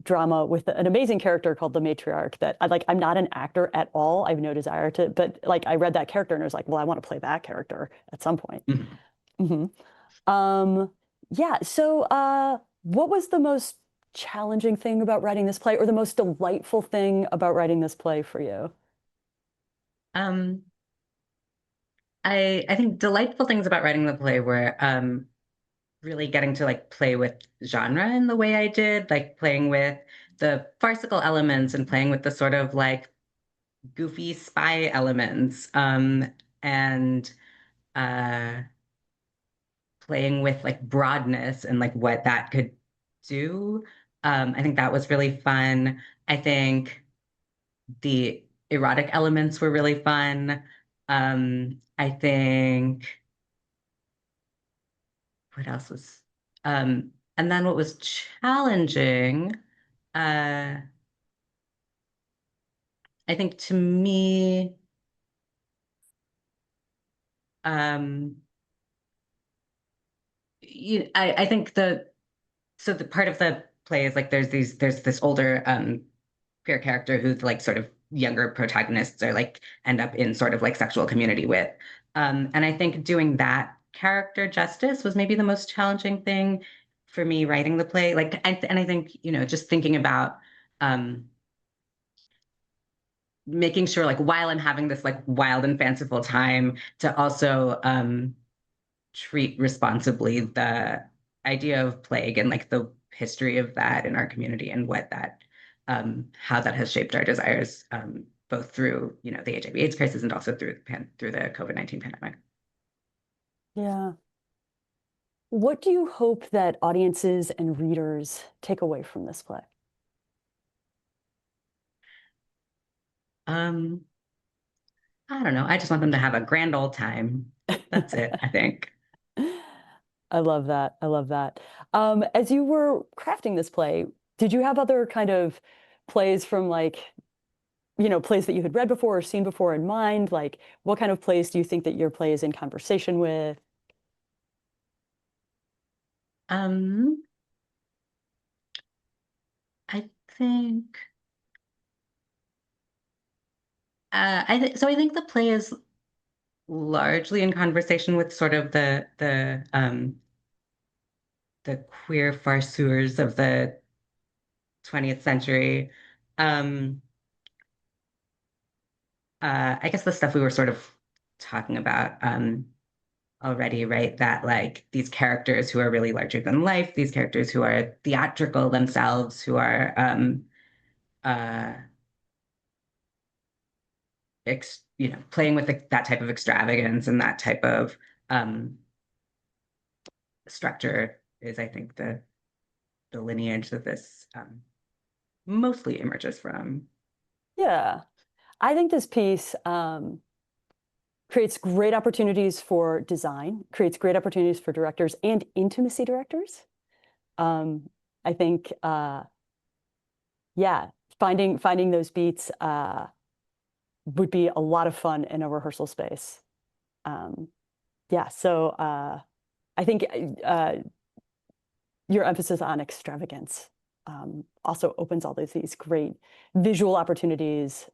drama with an amazing character called the matriarch that I like. I'm not an actor at all. I have no desire to, but like I read that character and I was like, well, I want to play that character at some point. Mhm. Hmm. Yeah. So, what was the most challenging thing about writing this play, or the most delightful thing about writing this play for you? Um, I think delightful things about writing the play were really getting to like play with genre in the way I did, like playing with the farcical elements and playing with the sort of like goofy spy elements, and uh, playing with like broadness and like what that could do. I think that was really fun. I think the erotic elements were really fun. I think what else was and then what was challenging, uh, I think to me, um, I think the part of the play is like there's this older queer character who's like sort of younger protagonists are like end up in sort of like sexual community with. And I think doing that character justice was maybe the most challenging thing for me writing the play. And I think, just thinking about um, making sure like while I'm having this like wild and fanciful time to also treat responsibly the idea of plague and like the history of that in our community and what that how that has shaped our desires, both through the HIV/AIDS crisis and also through the COVID-19 pandemic. Yeah. What do you hope that audiences and readers take away from this play? Um, I don't know. I just want them to have a grand old time. That's it, I think. I love that. I love that. As you were crafting this play, did you have other kind of plays from like, plays that you had read before or seen before in mind? Like, what kind of plays do you think that your play is in conversation with? Um, I think I think the play is largely in conversation with sort of the queer farceurs of the 20th century. Um, I guess the stuff we were sort of talking about already, right? That like these characters who are really larger than life, these characters who are theatrical themselves, who are uh, playing with that type of extravagance and that type of um, structure is, I think, the lineage that this mostly emerges from. Yeah. I think this piece creates great opportunities for design, creates great opportunities for directors and intimacy directors. Um, I think, yeah, finding those beats would be a lot of fun in a rehearsal space. Um, yeah, so I think your emphasis on extravagance also opens all these great visual opportunities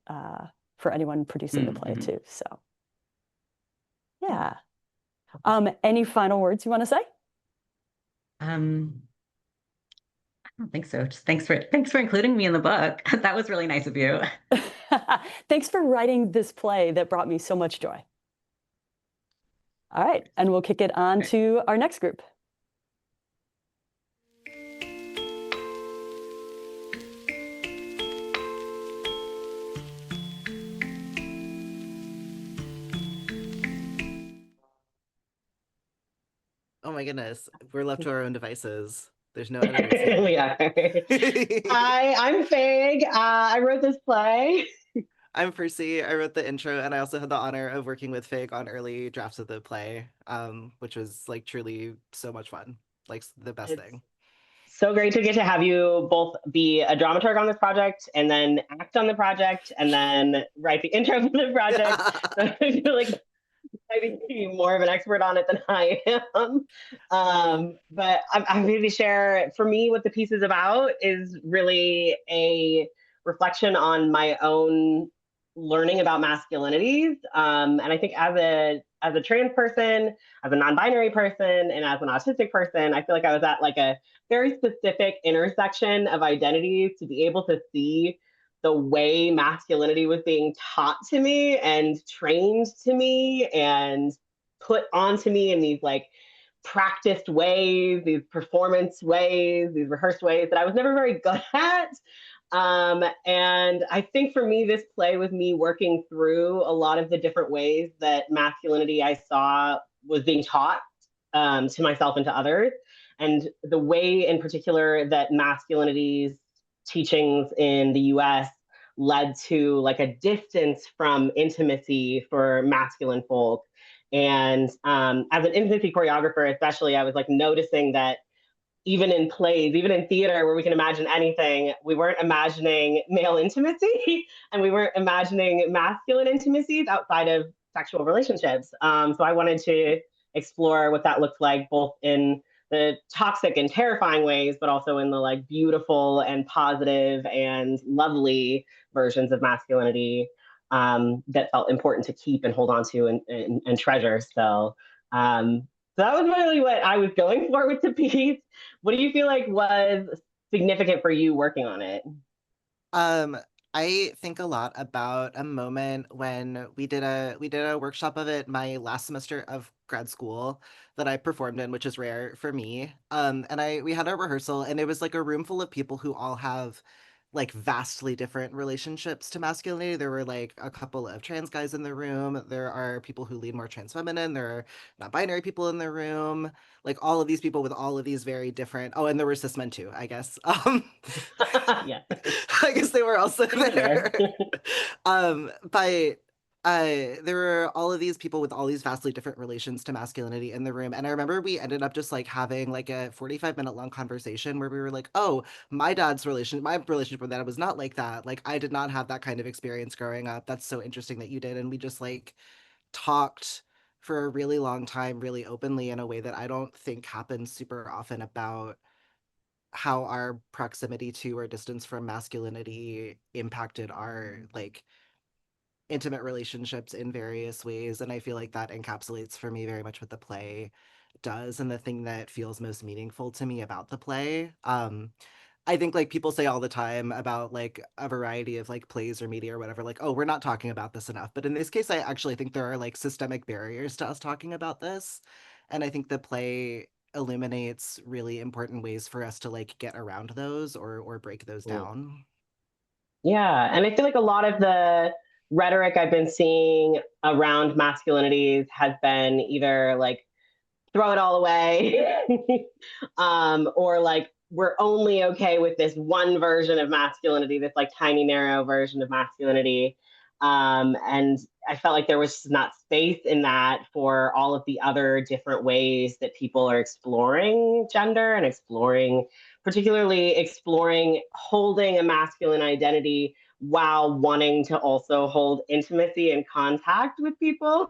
for anyone producing the play Mm-hmm. too. So yeah. Any final words you want to say? Um, I don't think so. Just thanks for including me in the book. That was really nice of you. Thanks for writing this play that brought me so much joy. All right, and we'll kick it on to our next group. Oh my goodness, we're left to our own devices. There's no editors here. We are. I'm Fig. I wrote this play. I'm Percy. I wrote the intro, and I also had the honor of working with Fig on early drafts of the play, which was like truly so much fun, like the best It's thing. so great to get to have you both be a dramaturg on this project and then act on the project and then write the intro for the project. So I feel like I think you're more of an expert on it than I am. But I'm happy to share, for me, what the piece is about is really a reflection on my own learning about masculinities. And I think as a trans person, as a non-binary person, and as an autistic person, I feel like I was at like a very specific intersection of identities to be able to see the way masculinity was being taught to me and trained to me and put onto me in these like practiced ways, these performance ways, these rehearsed ways that I was never very good at. And I think for me, this play was me working through a lot of the different ways that masculinity I saw was being taught to myself and to others. And the way in particular that masculinity's teachings in the US led to like a distance from intimacy for masculine folk. And as an intimacy choreographer, especially, I was like noticing that even in plays, even in theater where we can imagine anything, we weren't imagining male intimacy and we weren't imagining masculine intimacies outside of sexual relationships. So I wanted to explore what that looks like both in the toxic and terrifying ways, but also in the like beautiful and positive and lovely versions of masculinity that felt important to keep and hold on to and treasure. So that was really what I was going for with the piece. What do you feel like was significant for you working on it? Um, I think a lot about a moment when we did a workshop of it my last semester of grad school that I performed in, which is rare for me. And we had a rehearsal, and it was like a room full of people who all have like vastly different relationships to masculinity. There were like a couple of trans guys in the room. There are people who lean more trans feminine. There are non-binary people in the room. Like all of these people with all of these very different. Oh, and there were cis men too, I guess. Yeah. I guess they were also there. But there were all of these people with all these vastly different relations to masculinity in the room. And I remember we ended up just like having like a 45-minute long conversation where we were like, oh, my relationship with that was not like that. Like I did not have that kind of experience growing up. That's so interesting that you did. And we just like talked for a really long time, really openly in a way that I don't think happens super often about how our proximity to or distance from masculinity impacted our like intimate relationships in various ways. And I feel like that encapsulates for me very much what the play does and the thing that feels most meaningful to me about the play. I think like people say all the time about like a variety of like plays or media or whatever, like, oh, we're not talking about this enough. But in this case, I actually think there are like systemic barriers to us talking about this. And I think the play illuminates really important ways for us to like get around those or break those down. Yeah. And I feel like a lot of the rhetoric I've been seeing around masculinities has been either like throw it all away or like we're only okay with this one version of masculinity, this like tiny narrow version of masculinity. And I felt like there was not space in that for all of the other different ways that people are exploring gender and exploring, particularly exploring holding a masculine identity while wanting to also hold intimacy and contact with people,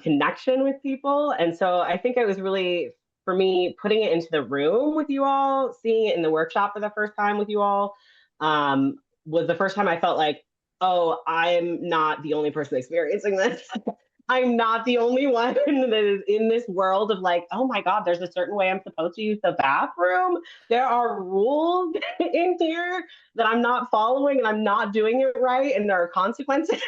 connection with people. And so I think it was really, for me, putting it into the room with you all, seeing it in the workshop for the first time with you all, was the first time I felt like, oh, I'm not the only person experiencing this. I'm not the only one that is in this world of like, oh my God, there's a certain way I'm supposed to use the bathroom. There are rules in here that I'm not following and I'm not doing it right. And there are consequences.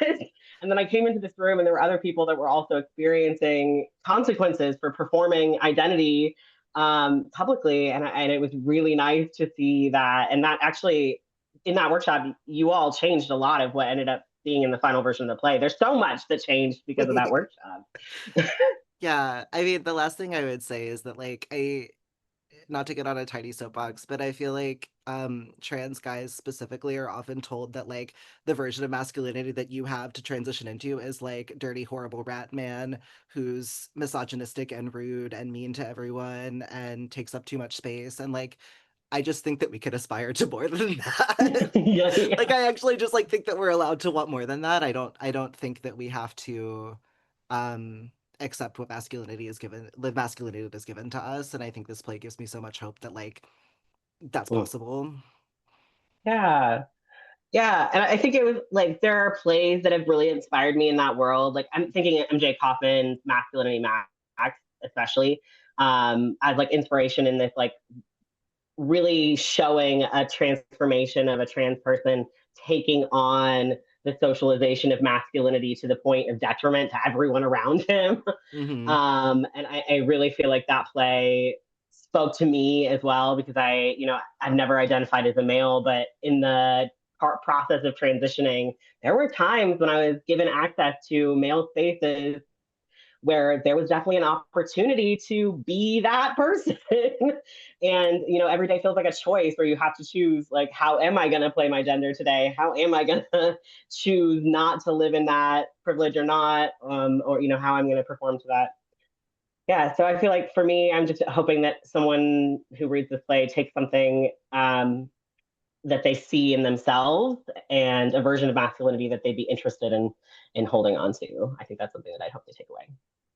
And then I came into this room and there were other people that were also experiencing consequences for performing identity publicly. And it was really nice to see that. And that actually, in that workshop, you all changed a lot of what ended up being in the final version of the play. There's so much that changed because of that workshop. Yeah, I mean, the last thing I would say is that like not to get on a tiny soapbox, but I feel like trans guys specifically are often told that like the version of masculinity that you have to transition into is like dirty, horrible rat man who's misogynistic and rude and mean to everyone and takes up too much space. And like I just think that we could aspire to more than that. Yeah, yeah. Like I actually just like think that we're allowed to want more than that. I don't think that we have to accept what masculinity is given, live masculinity that is given to us. And I think this play gives me so much hope that like that's Mm. possible. Yeah. Yeah, and I think it was like there are plays that have really inspired me in that world. Like I'm thinking MJ Kaufman's Masculinity Max, especially, as like inspiration in this like really showing a transformation of a trans person taking on the socialization of masculinity to the point of detriment to everyone around him. Hmm. And I really feel like that play spoke to me as well because I've never identified as a male, but in the process of transitioning, there were times when I was given access to male spaces where there was definitely an opportunity to be that person. And, every day feels like a choice where you have to choose, like, how am I going to play my gender today? How am I going to choose not to live in that privilege or not? Or, how I'm going to perform to that. Yeah. So I feel like for me, I'm just hoping that someone who reads this play takes something that they see in themselves and a version of masculinity that they'd be interested in holding on to. I think that's something that I'd hope to take away.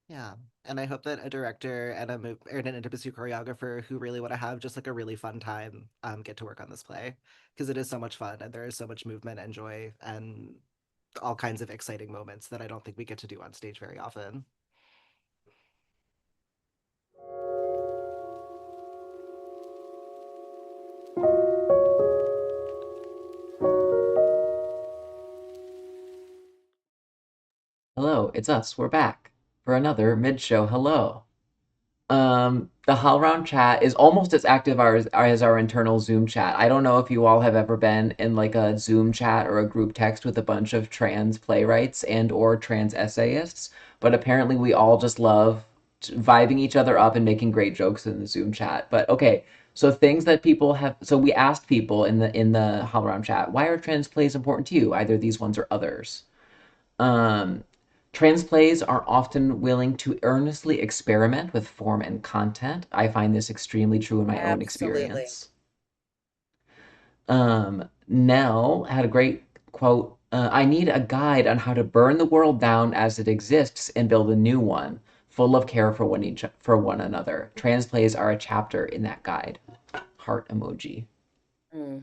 Yeah. And I hope that a director and and an intimacy choreographer who really want to have just like a really fun time get to work on this play because it is so much fun and there is so much movement and joy and all kinds of exciting moments that I don't think we get to do on stage very often. Hello, it's us. We're back for another mid-show hello. The HowlRound chat is almost as active as our internal Zoom chat. I don't know if you all have ever been in like a Zoom chat or a group text with a bunch of trans playwrights and or trans essayists, but apparently we all just love vibing each other up and making great jokes in the Zoom chat. But okay, so things that people have, so we asked people in the HowlRound chat, why are trans plays important to you? Either these ones or others. Um, Trans plays are often willing to earnestly experiment with form and content. I find this extremely true in my own Absolutely. experience. Nell had a great quote. I need a guide on how to burn the world down as it exists and build a new one, full of care for one another. Trans plays are a chapter in that guide. Heart emoji. Hmm.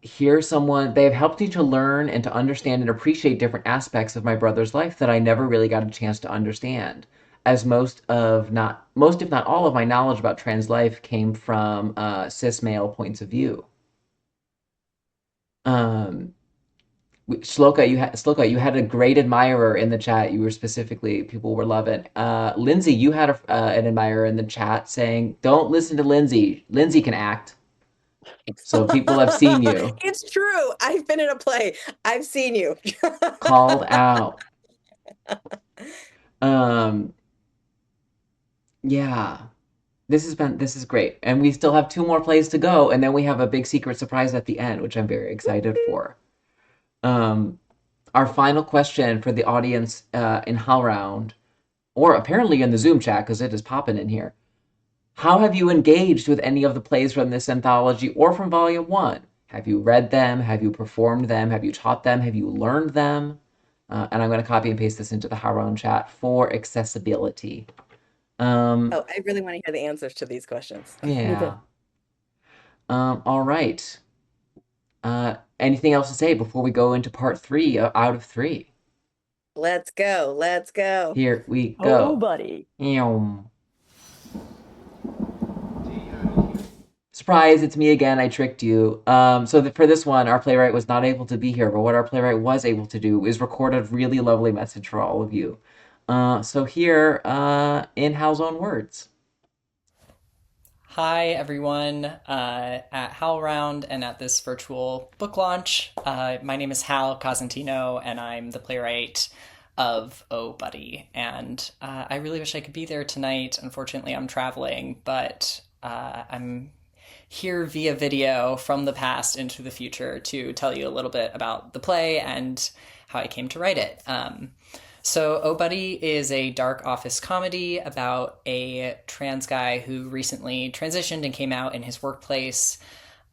Here's someone, they have helped me to learn and to understand and appreciate different aspects of my brother's life that I never really got a chance to understand. As most if not all of my knowledge about trans life came from cis male points of view. Um, Shloka, you had a great admirer in the chat. You were specifically people were loving. Lindsay, you had an admirer in the chat saying, "Don't listen to Lindsay. Lindsay can act." So people have seen you. It's true. I've been in a play. I've seen you. Called out. Um, yeah, this is great, and we still have two more plays to go, and then we have a big secret surprise at the end, which I'm very excited for. Um, our final question for the audience in HowlRound, or apparently in the Zoom chat because it is popping in here. How have you engaged with any of the plays from this anthology or from Volume 1? Have you read them? Have you performed them? Have you taught them? Have you learned them? And I'm going to copy and paste this into the HowlRound chat for accessibility. Oh, I really want to hear the answers to these questions. Yeah. All right. Anything else to say before we go into part 3 out of 3? Let's go. Let's go. Here we Oh, go. buddy. Surprise, it's me again. I tricked you. For this one, our playwright was not able to be here, but what our playwright was able to do is record a really lovely message for all of you. So here, in Hal's own words. Hi, everyone, at HowlRound and at this virtual book launch. My name is Hal Cosentino, and I'm the playwright of Oh Buddy. And I really wish I could be there tonight. Unfortunately, I'm traveling, but I'm here via video from the past into the future to tell you a little bit about the play and how I came to write it. So Oh Buddy is a dark office comedy about a trans guy who recently transitioned and came out in his workplace.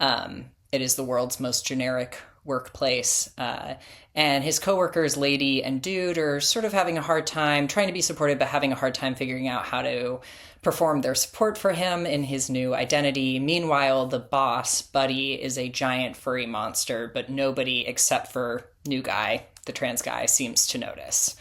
It is the world's most generic workplace. And his coworkers, Lady and Dude, are sort of having a hard time trying to be supportive, but having a hard time figuring out how to perform their support for him in his new identity. Meanwhile, the boss, Buddy, is a giant furry monster, but nobody except for new guy, the trans guy, seems to notice.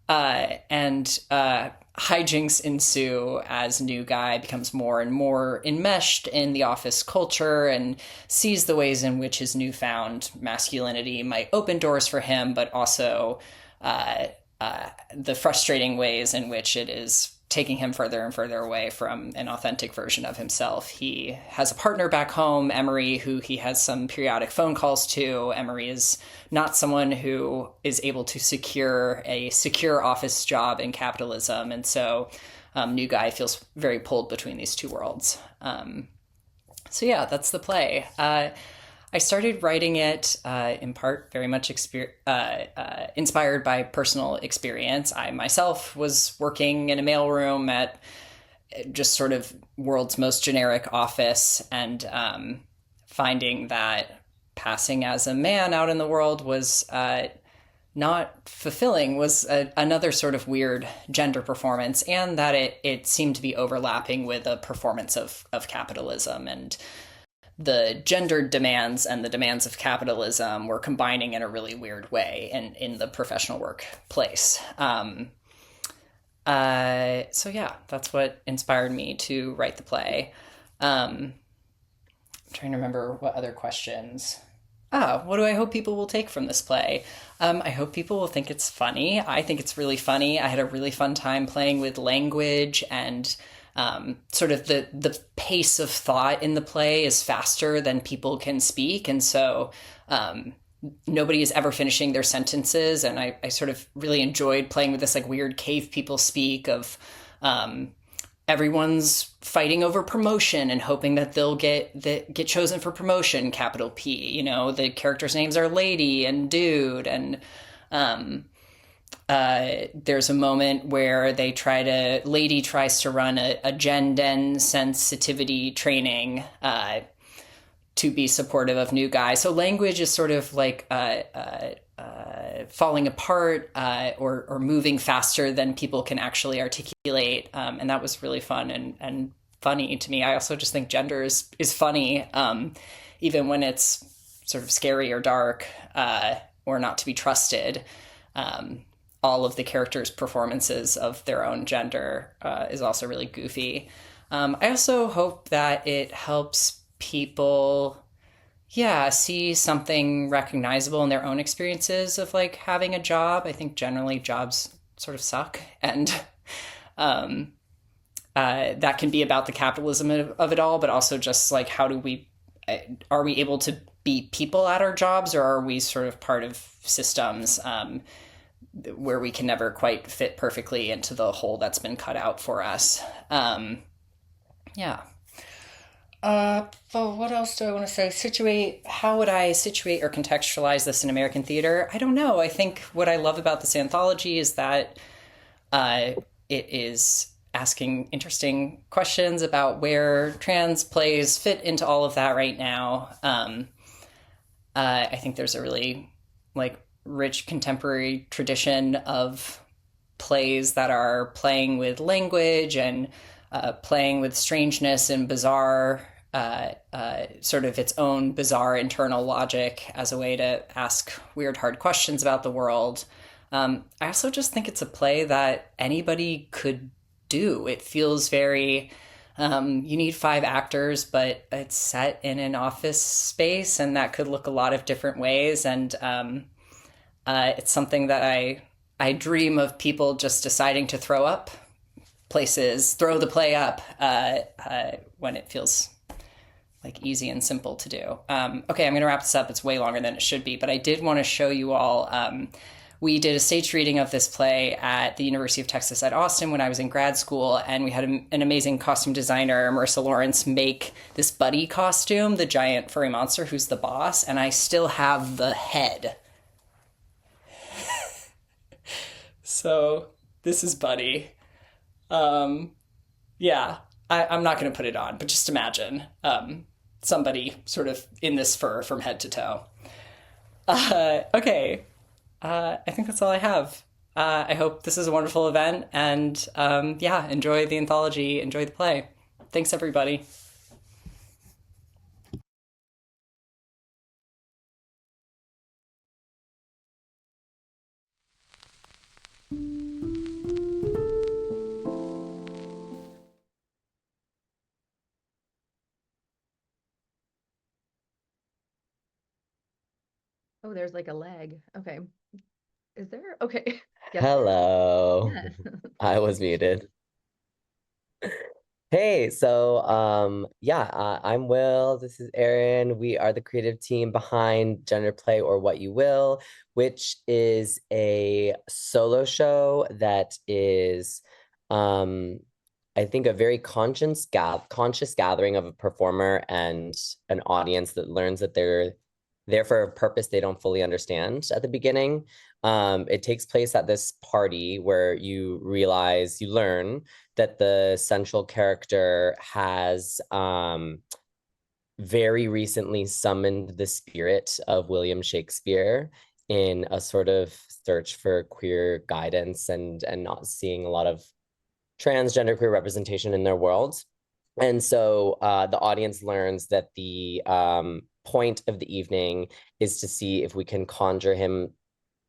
And hijinks ensue as new guy becomes more and more enmeshed in the office culture and sees the ways in which his newfound masculinity might open doors for him, but also the frustrating ways in which it is taking him further and further away from an authentic version of himself. He has a partner back home, Emery, who he has some periodic phone calls to. Emery is not someone who is able to secure a secure office job in capitalism. And so new guy feels very pulled between these two worlds. So yeah, that's the play. I started writing it in part very much inspired by personal experience. I myself was working in a mailroom at just sort of world's most generic office, and finding that passing as a man out in the world was not fulfilling, was another sort of weird gender performance, and that it seemed to be overlapping with a performance of capitalism, and the gendered demands and the demands of capitalism were combining in a really weird way in the professional workplace. So yeah, that's what inspired me to write the play. I'm trying to remember what other questions. What do I hope people will take from this play? I hope people will think it's funny. I think it's really funny. I had a really fun time playing with language, and sort of the pace of thought in the play is faster than people can speak. And so nobody is ever finishing their sentences. And I sort of really enjoyed playing with this like weird cave people speak of everyone's fighting over promotion and hoping that they'll get chosen for promotion, capital P. You know, the characters' names are Lady and Dude, and there's a moment where Lady tries to run a gen sensitivity training to be supportive of new guys. So language is sort of like falling apart or moving faster than people can actually articulate. And that was really fun and funny to me. I also just think gender is funny, even when it's sort of scary or dark or not to be trusted. All of the characters' performances of their own gender is also really goofy. I also hope that it helps people, see something recognizable in their own experiences of like having a job. I think generally jobs sort of suck, and that can be about the capitalism of it all, but also just like are we able to be people at our jobs, or are we sort of part of systems where we can never quite fit perfectly into the hole that's been cut out for us. Well, what else do I want to say? How would I situate or contextualize this in American theater? I don't know. I think what I love about this anthology is that it is asking interesting questions about where trans plays fit into all of that right now. I think there's a really rich contemporary tradition of plays that are playing with language and playing with strangeness and bizarre, sort of its own bizarre internal logic as a way to ask weird, hard questions about the world. I also just think it's a play that anybody could do. It feels very, you need 5 actors, but it's set in an office space, and that could look a lot of different ways. And it's something that I dream of people just deciding to throw the play up when it feels like easy and simple to do. Okay, I'm going to wrap this up. It's way longer than it should be, but I did want to show you all. We did a staged reading of this play at the University of Texas at Austin when I was in grad school, and we had an amazing costume designer, Marissa Lawrence, make this Buddy costume, the giant furry monster who's the boss, and I still have the head. So this is Buddy. Yeah, I'm not going to put it on, but just imagine somebody sort of in this fur from head to toe. Okay, I think that's all I have. I hope this is a wonderful event, and yeah, enjoy the anthology, enjoy the play. Thanks, everybody. Oh, there's like a lag. Okay. Is there? Okay. Yes. Hello. Yeah. I was muted. Hey, so yeah, I'm Will. This is Erin. We are the creative team behind Gender Play or What You Will, which is a solo show that is I think a very conscious gathering of a performer and an audience that learns that they're there for a purpose they don't fully understand at the beginning. It takes place at this party where you learn that the central character has very recently summoned the spirit of William Shakespeare in a sort of search for queer guidance and not seeing a lot of transgender queer representation in their world. And so the audience learns that the point of the evening is to see if we can conjure him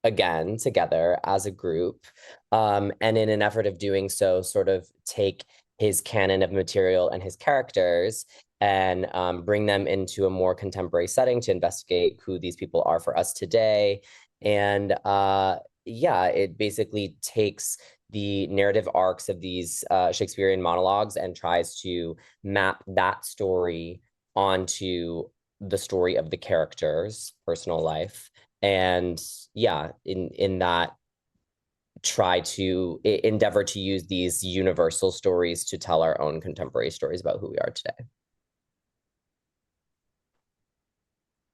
again together as a group. And in an effort of doing so, sort of take his canon of material and his characters and bring them into a more contemporary setting to investigate who these people are for us today. And yeah, it basically takes the narrative arcs of these Shakespearean monologues and tries to map that story onto the story of the character's personal life. And yeah, in that try to endeavor to use these universal stories to tell our own contemporary stories about who we are today.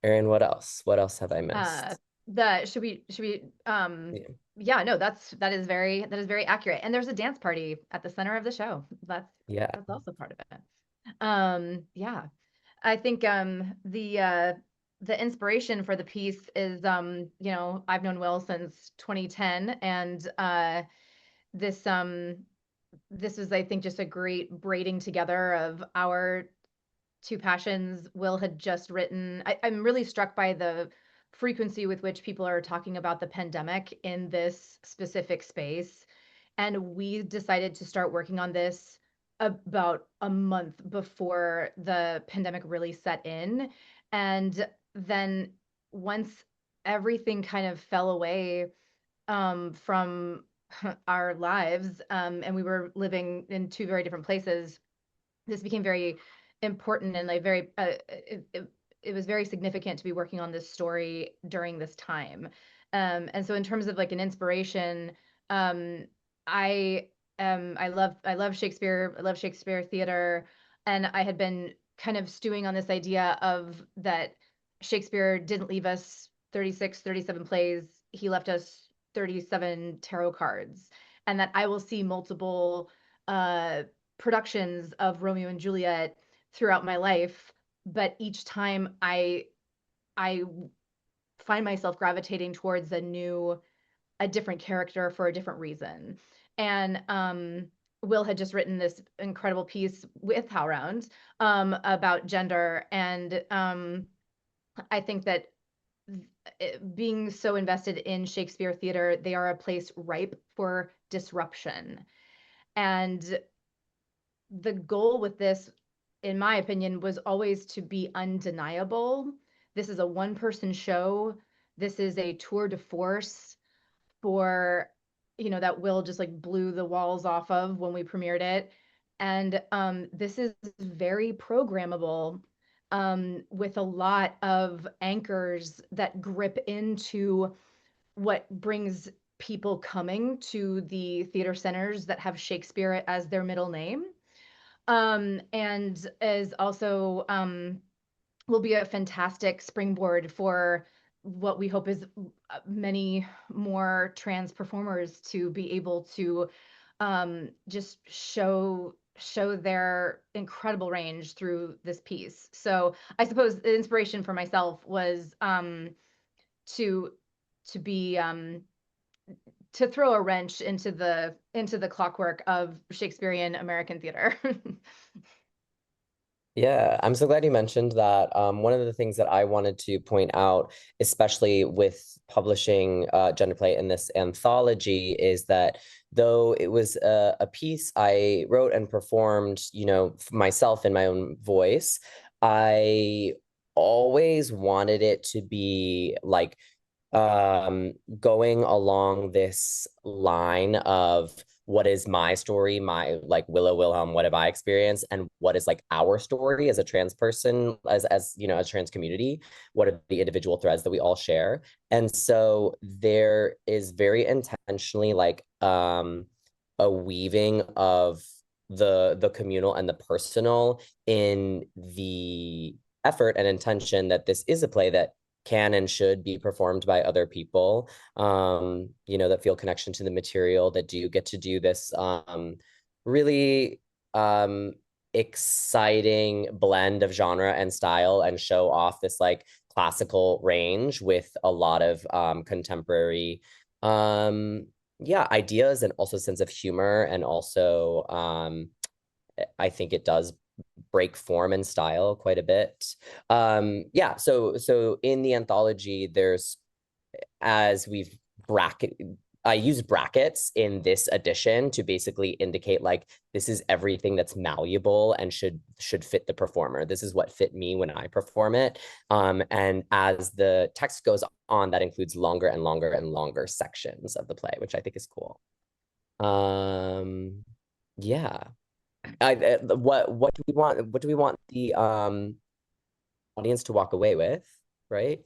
Erin, what else? What else have I missed? Yeah, no, that is very accurate. And there's a dance party at the center of the show. That's also part of it. Yeah. I think the inspiration for the piece is I've known Will since 2010, and this was, I think, just a great braiding together of our two passions. Will had just written, I'm really struck by the frequency with which people are talking about the pandemic in this specific space. And we decided to start working on this about a month before the pandemic really set in. And then once everything kind of fell away from our lives, and we were living in two very different places, this became very important, and like very it was very significant to be working on this story during this time. And so in terms of like an inspiration, um I I love Shakespeare. I love Shakespeare theater, and I had been kind of stewing on this idea of that Shakespeare didn't leave us 36, 37 plays. He left us 37 tarot cards, and that I will see multiple productions of Romeo and Juliet throughout my life, but each time I find myself gravitating towards a different character for a different reason. And Will had just written this incredible piece with HowlRound about gender, and I think that being so invested in Shakespeare theater, they are a place ripe for disruption. And the goal with this, in my opinion, was always to be undeniable. This is a one-person show. This is a tour de force for, that Will just like blew the walls off of when we premiered it. And this is very programmable, with a lot of anchors that grip into what brings people coming to the theater centers that have Shakespeare as their middle name. And is also will be a fantastic springboard for what we hope is many more trans performers to be able to just show their incredible range through this piece. So I suppose the inspiration for myself was to be to throw a wrench into the clockwork of Shakespearean American theater. Yeah, I'm so glad you mentioned that. One of the things that I wanted to point out, especially with publishing gender play in this anthology, is that though it was a piece I wrote and performed, myself in my own voice, I always wanted it to be like going along this line of what is my story, my like Willow Wilhelm, what have I experienced, and what is like our story as a trans person, as a trans community, what are the individual threads that we all share. And so there is very intentionally like a weaving of the communal and the personal in the effort and intention that this is a play that can and should be performed by other people, that feel connection to the material, that do get to do this really exciting blend of genre and style and show off this like classical range with a lot of contemporary ideas and also sense of humor. And also I think it does break form and style quite a bit. So in the anthology, there's, as we've I use brackets in this edition to basically indicate like this is everything that's malleable and should fit the performer. This is what fit me when I perform it. And as the text goes on, that includes longer and longer and longer sections of the play, which I think is cool. Yeah. What do we want? What do we want the audience to walk away with, right?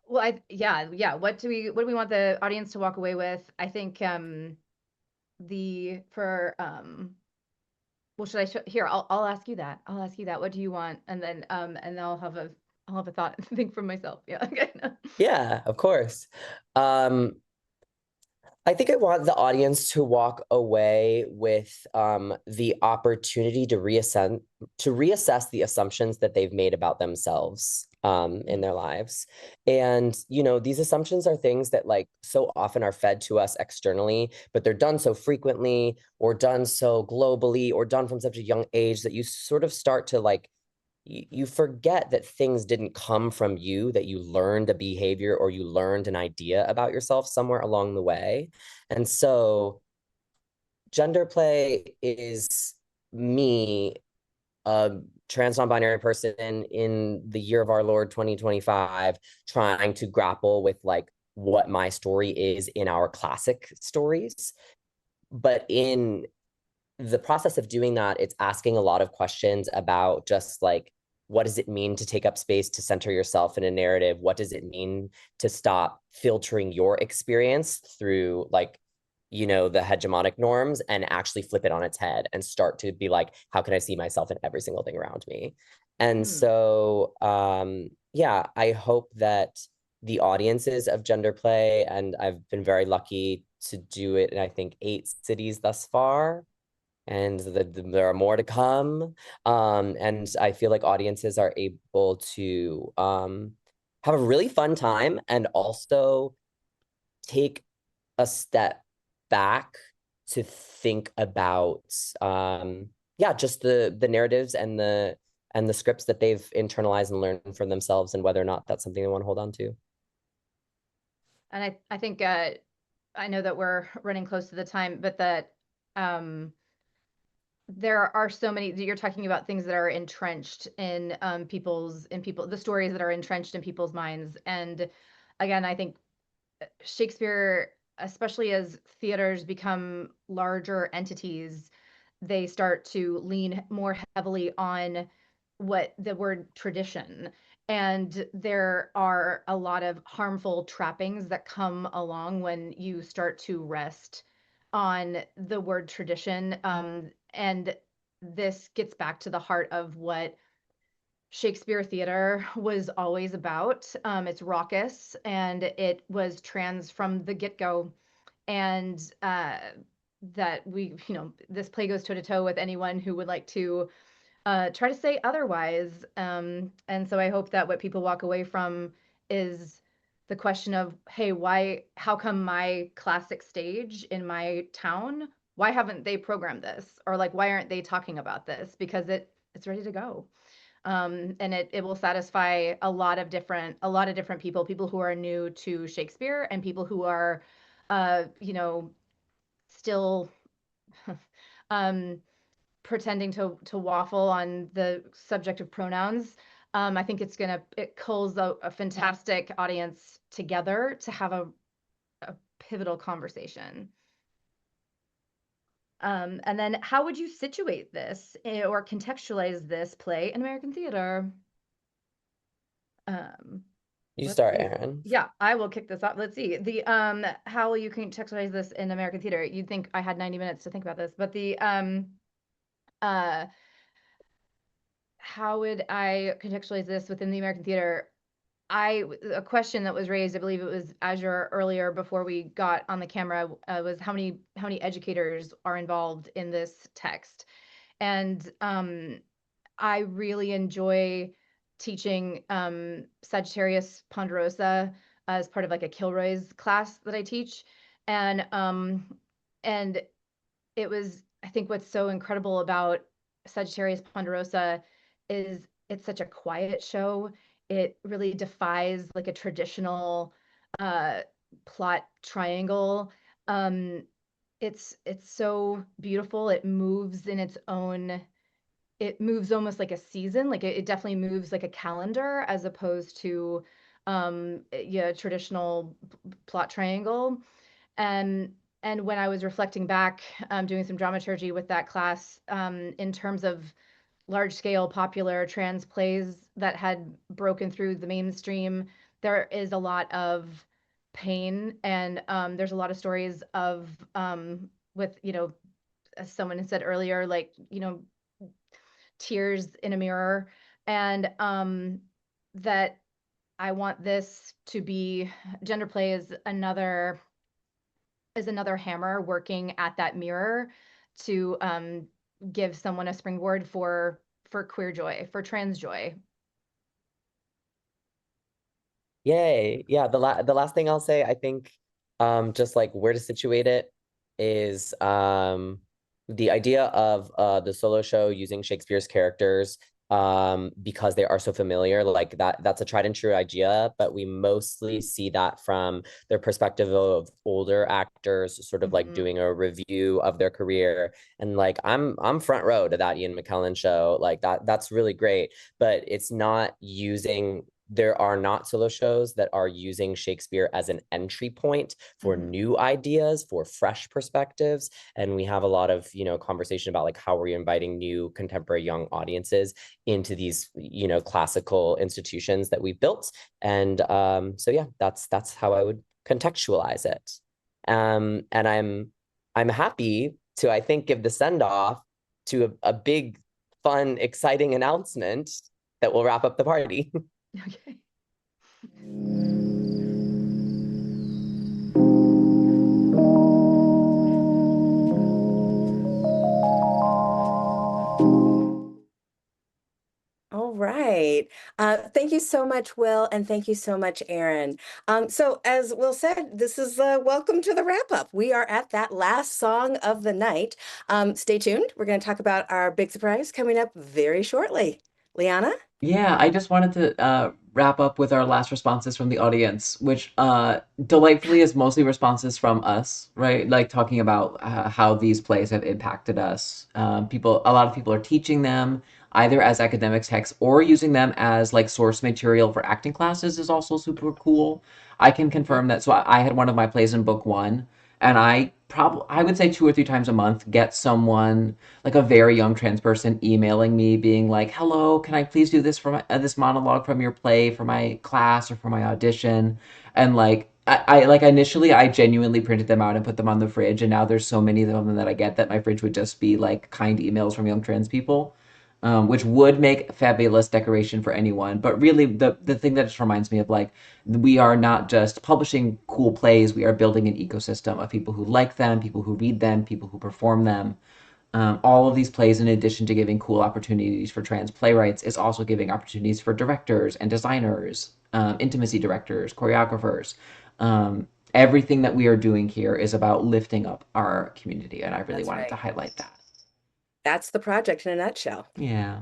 Well, yeah. What do we want the audience to walk away with? I think well, should I here? I'll ask you that. I'll ask you that. What do you want? And then I'll have a thought think for myself. Yeah. Okay. Yeah, of course. I think I want the audience to walk away with the opportunity to reassess the assumptions that they've made about themselves in their lives. And, these assumptions are things that like so often are fed to us externally, but they're done so frequently or done so globally or done from such a young age that you sort of start to like you forget that things didn't come from you, that you learned a behavior or you learned an idea about yourself somewhere along the way. And so gender play is me, a trans non-binary person in the year of our Lord 2025, trying to grapple with like what my story is in our classic stories. But in the process of doing that, it's asking a lot of questions about just like, what does it mean to take up space, to center yourself in a narrative? What does it mean to stop filtering your experience through like, the hegemonic norms and actually flip it on its head and start to be like, how can I see myself in every single thing around me? And so, I hope that the audiences of gender play, and I've been very lucky to do it in, I think, 8 cities thus far, and there are more to come. And I feel like audiences are able to have a really fun time and also take a step back to think about just the narratives and the scripts that they've internalized and learned from themselves, and whether or not that's something they want to hold on to. And I think I know that we're running close to the time, but that there are so many, you're talking about things that are entrenched in the stories that are entrenched in people's minds. And again, I think Shakespeare, especially as theaters become larger entities, they start to lean more heavily on what the word tradition. And there are a lot of harmful trappings that come along when you start to rest on the word tradition. And this gets back to the heart of what Shakespeare theater was always about. It's raucous and it was trans from the get-go. And that this play goes toe to toe with anyone who would like to try to say otherwise. And so I hope that what people walk away from is the question of, hey, how come my classic stage in my town, why haven't they programmed this? Or like, why aren't they talking about this? Because it's ready to go. And it will satisfy a lot of different people who are new to Shakespeare and people who are, still um, pretending to waffle on the subject of pronouns. I think it calls a fantastic audience together to have a pivotal conversation. And then how would you situate this or contextualize this play in American theater? You start, Aaron. Yeah, I will kick this off. Let's see. How will you contextualize this in American theater? You'd think I had 90 minutes to think about this, but how would I contextualize this within the American theater? A question that was raised, I believe it was Azure earlier before we got on the camera, was how many educators are involved in this text? And I really enjoy teaching Sagittarius Ponderosa as part of like a Kilroy's class that I teach. And it was, I think what's so incredible about Sagittarius Ponderosa is it's such a quiet show. It really defies like a traditional plot triangle. It's so beautiful. It moves almost like a season. Like it definitely moves like a calendar as opposed to traditional plot triangle. And when I was reflecting back, doing some dramaturgy with that class, in terms of large scale popular trans plays that had broken through the mainstream, there is a lot of pain and there's a lot of stories of with as someone had said earlier, like tears in a mirror, and that I want this to be gender play is another hammer working at that mirror to give someone a springboard for queer joy, for trans joy. Yay. Yeah, the last thing I'll say, I think just like where to situate it is the idea of the solo show using Shakespeare's characters because they are so familiar, like that's a tried and true idea, but we mostly see that from their perspective of older actors sort of like doing a review of their career. And like I'm front row to that Ian McKellen show, like that's really great, but it's not using, there are not solo shows that are using Shakespeare as an entry point for new ideas, for fresh perspectives. And we have a lot of, conversation about like how we're inviting new contemporary young audiences into these, classical institutions that we built. And so yeah, that's how I would contextualize it. And I'm happy to, I think, give the send-off to a big, fun, exciting announcement that will wrap up the party. Okay. All right. Thank you so much, Will, and thank you so much, Aaron. So as Will said, this is welcome to the wrap up. We are at that last song of the night. Stay tuned. We're going to talk about our big surprise coming up very shortly. Liana? Yeah, I just wanted to wrap up with our last responses from the audience, which delightfully is mostly responses from us, right? Like talking about how these plays have impacted us. A lot of people are teaching them either as academic texts or using them as like source material for acting classes is also super cool. I can confirm that. So I had one of my plays in book one, and I would say 2 or 3 times a month get someone, like a very young trans person, emailing me being like, hello, can I please do this for this monologue from your play for my class or for my audition? And like I like initially I genuinely printed them out and put them on the fridge, and now there's so many of them that I get that my fridge would just be like kind emails from young trans people. which would make fabulous decoration for anyone. But really, the thing that just reminds me of like we are not just publishing cool plays; we are building an ecosystem of people who like them, people who read them, people who perform them. All of these plays, in addition to giving cool opportunities for trans playwrights, is also giving opportunities for directors and designers, intimacy directors, choreographers. Everything that we are doing here is about lifting up our community, and I really That's wanted right. to highlight that. That's the project in a nutshell. Yeah.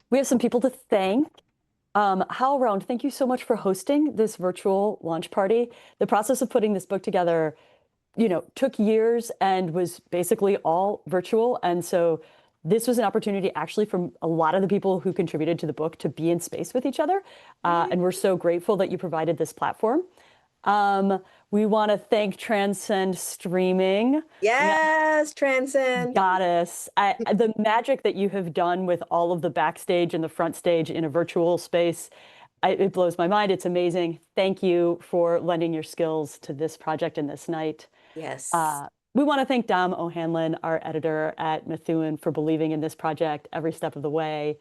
We have some people to thank. HowlRound, thank you so much for hosting this virtual launch party. The process of putting this book together, took years and was basically all virtual. And so this was an opportunity actually from a lot of the people who contributed to the book to be in space with each other. And we're so grateful that you provided this platform. We want to thank Transcend Streaming. Yes, Transcend. Goddess. The magic that you have done with all of the backstage and the front stage in a virtual space, it blows my mind. It's amazing. Thank you for lending your skills to this project and this night. Yes. We want to thank Dom O'Hanlon, our editor at Methuen, for believing in this project every step of the way.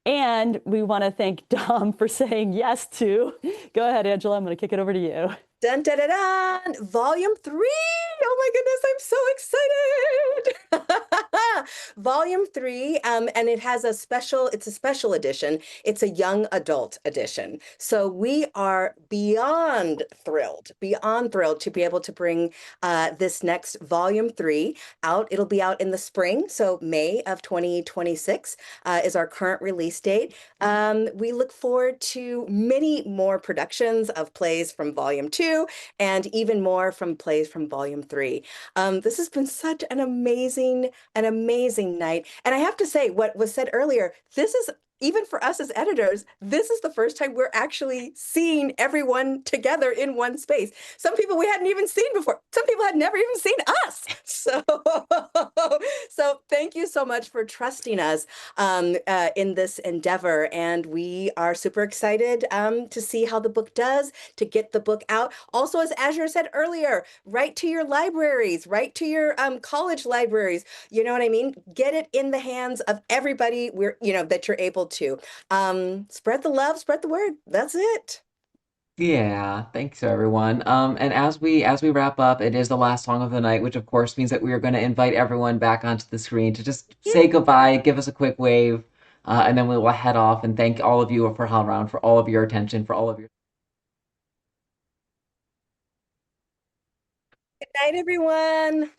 And we want to thank Dom for saying yes to. Go ahead, Angela. I'm going to kick it over to you. Dun, dun, dun, dun. Volume 3. Oh my goodness, I'm so excited. Volume 3, and it's a special edition. It's a young adult edition. So we are beyond thrilled to be able to bring this next Volume 3 out. It'll be out in the spring. So May of 2026 is our current release date. We look forward to many more productions of plays from Volume 2 and even more from plays from Volume 3. This has been such an amazing night. And I have to say, what was said earlier, this is, even for us as editors, this is the first time we're actually seeing everyone together in one space. Some people we hadn't even seen before. Some people had never even seen us. So thank you so much for trusting us in this endeavor. And we are super excited to see how the book does, to get the book out. Also, as Azure said earlier, write to your libraries, write to your college libraries. You know what I mean? Get it in the hands of everybody that you're able to. Spread the love, spread the word. That's it. Yeah, thanks everyone. And as we wrap up, it is the last song of the night, which of course means that we are going to invite everyone back onto the screen to just say goodbye, give us a quick wave, and then we will head off and thank all of you for HowlRound, for all of your attention, for all of your. Good night, everyone.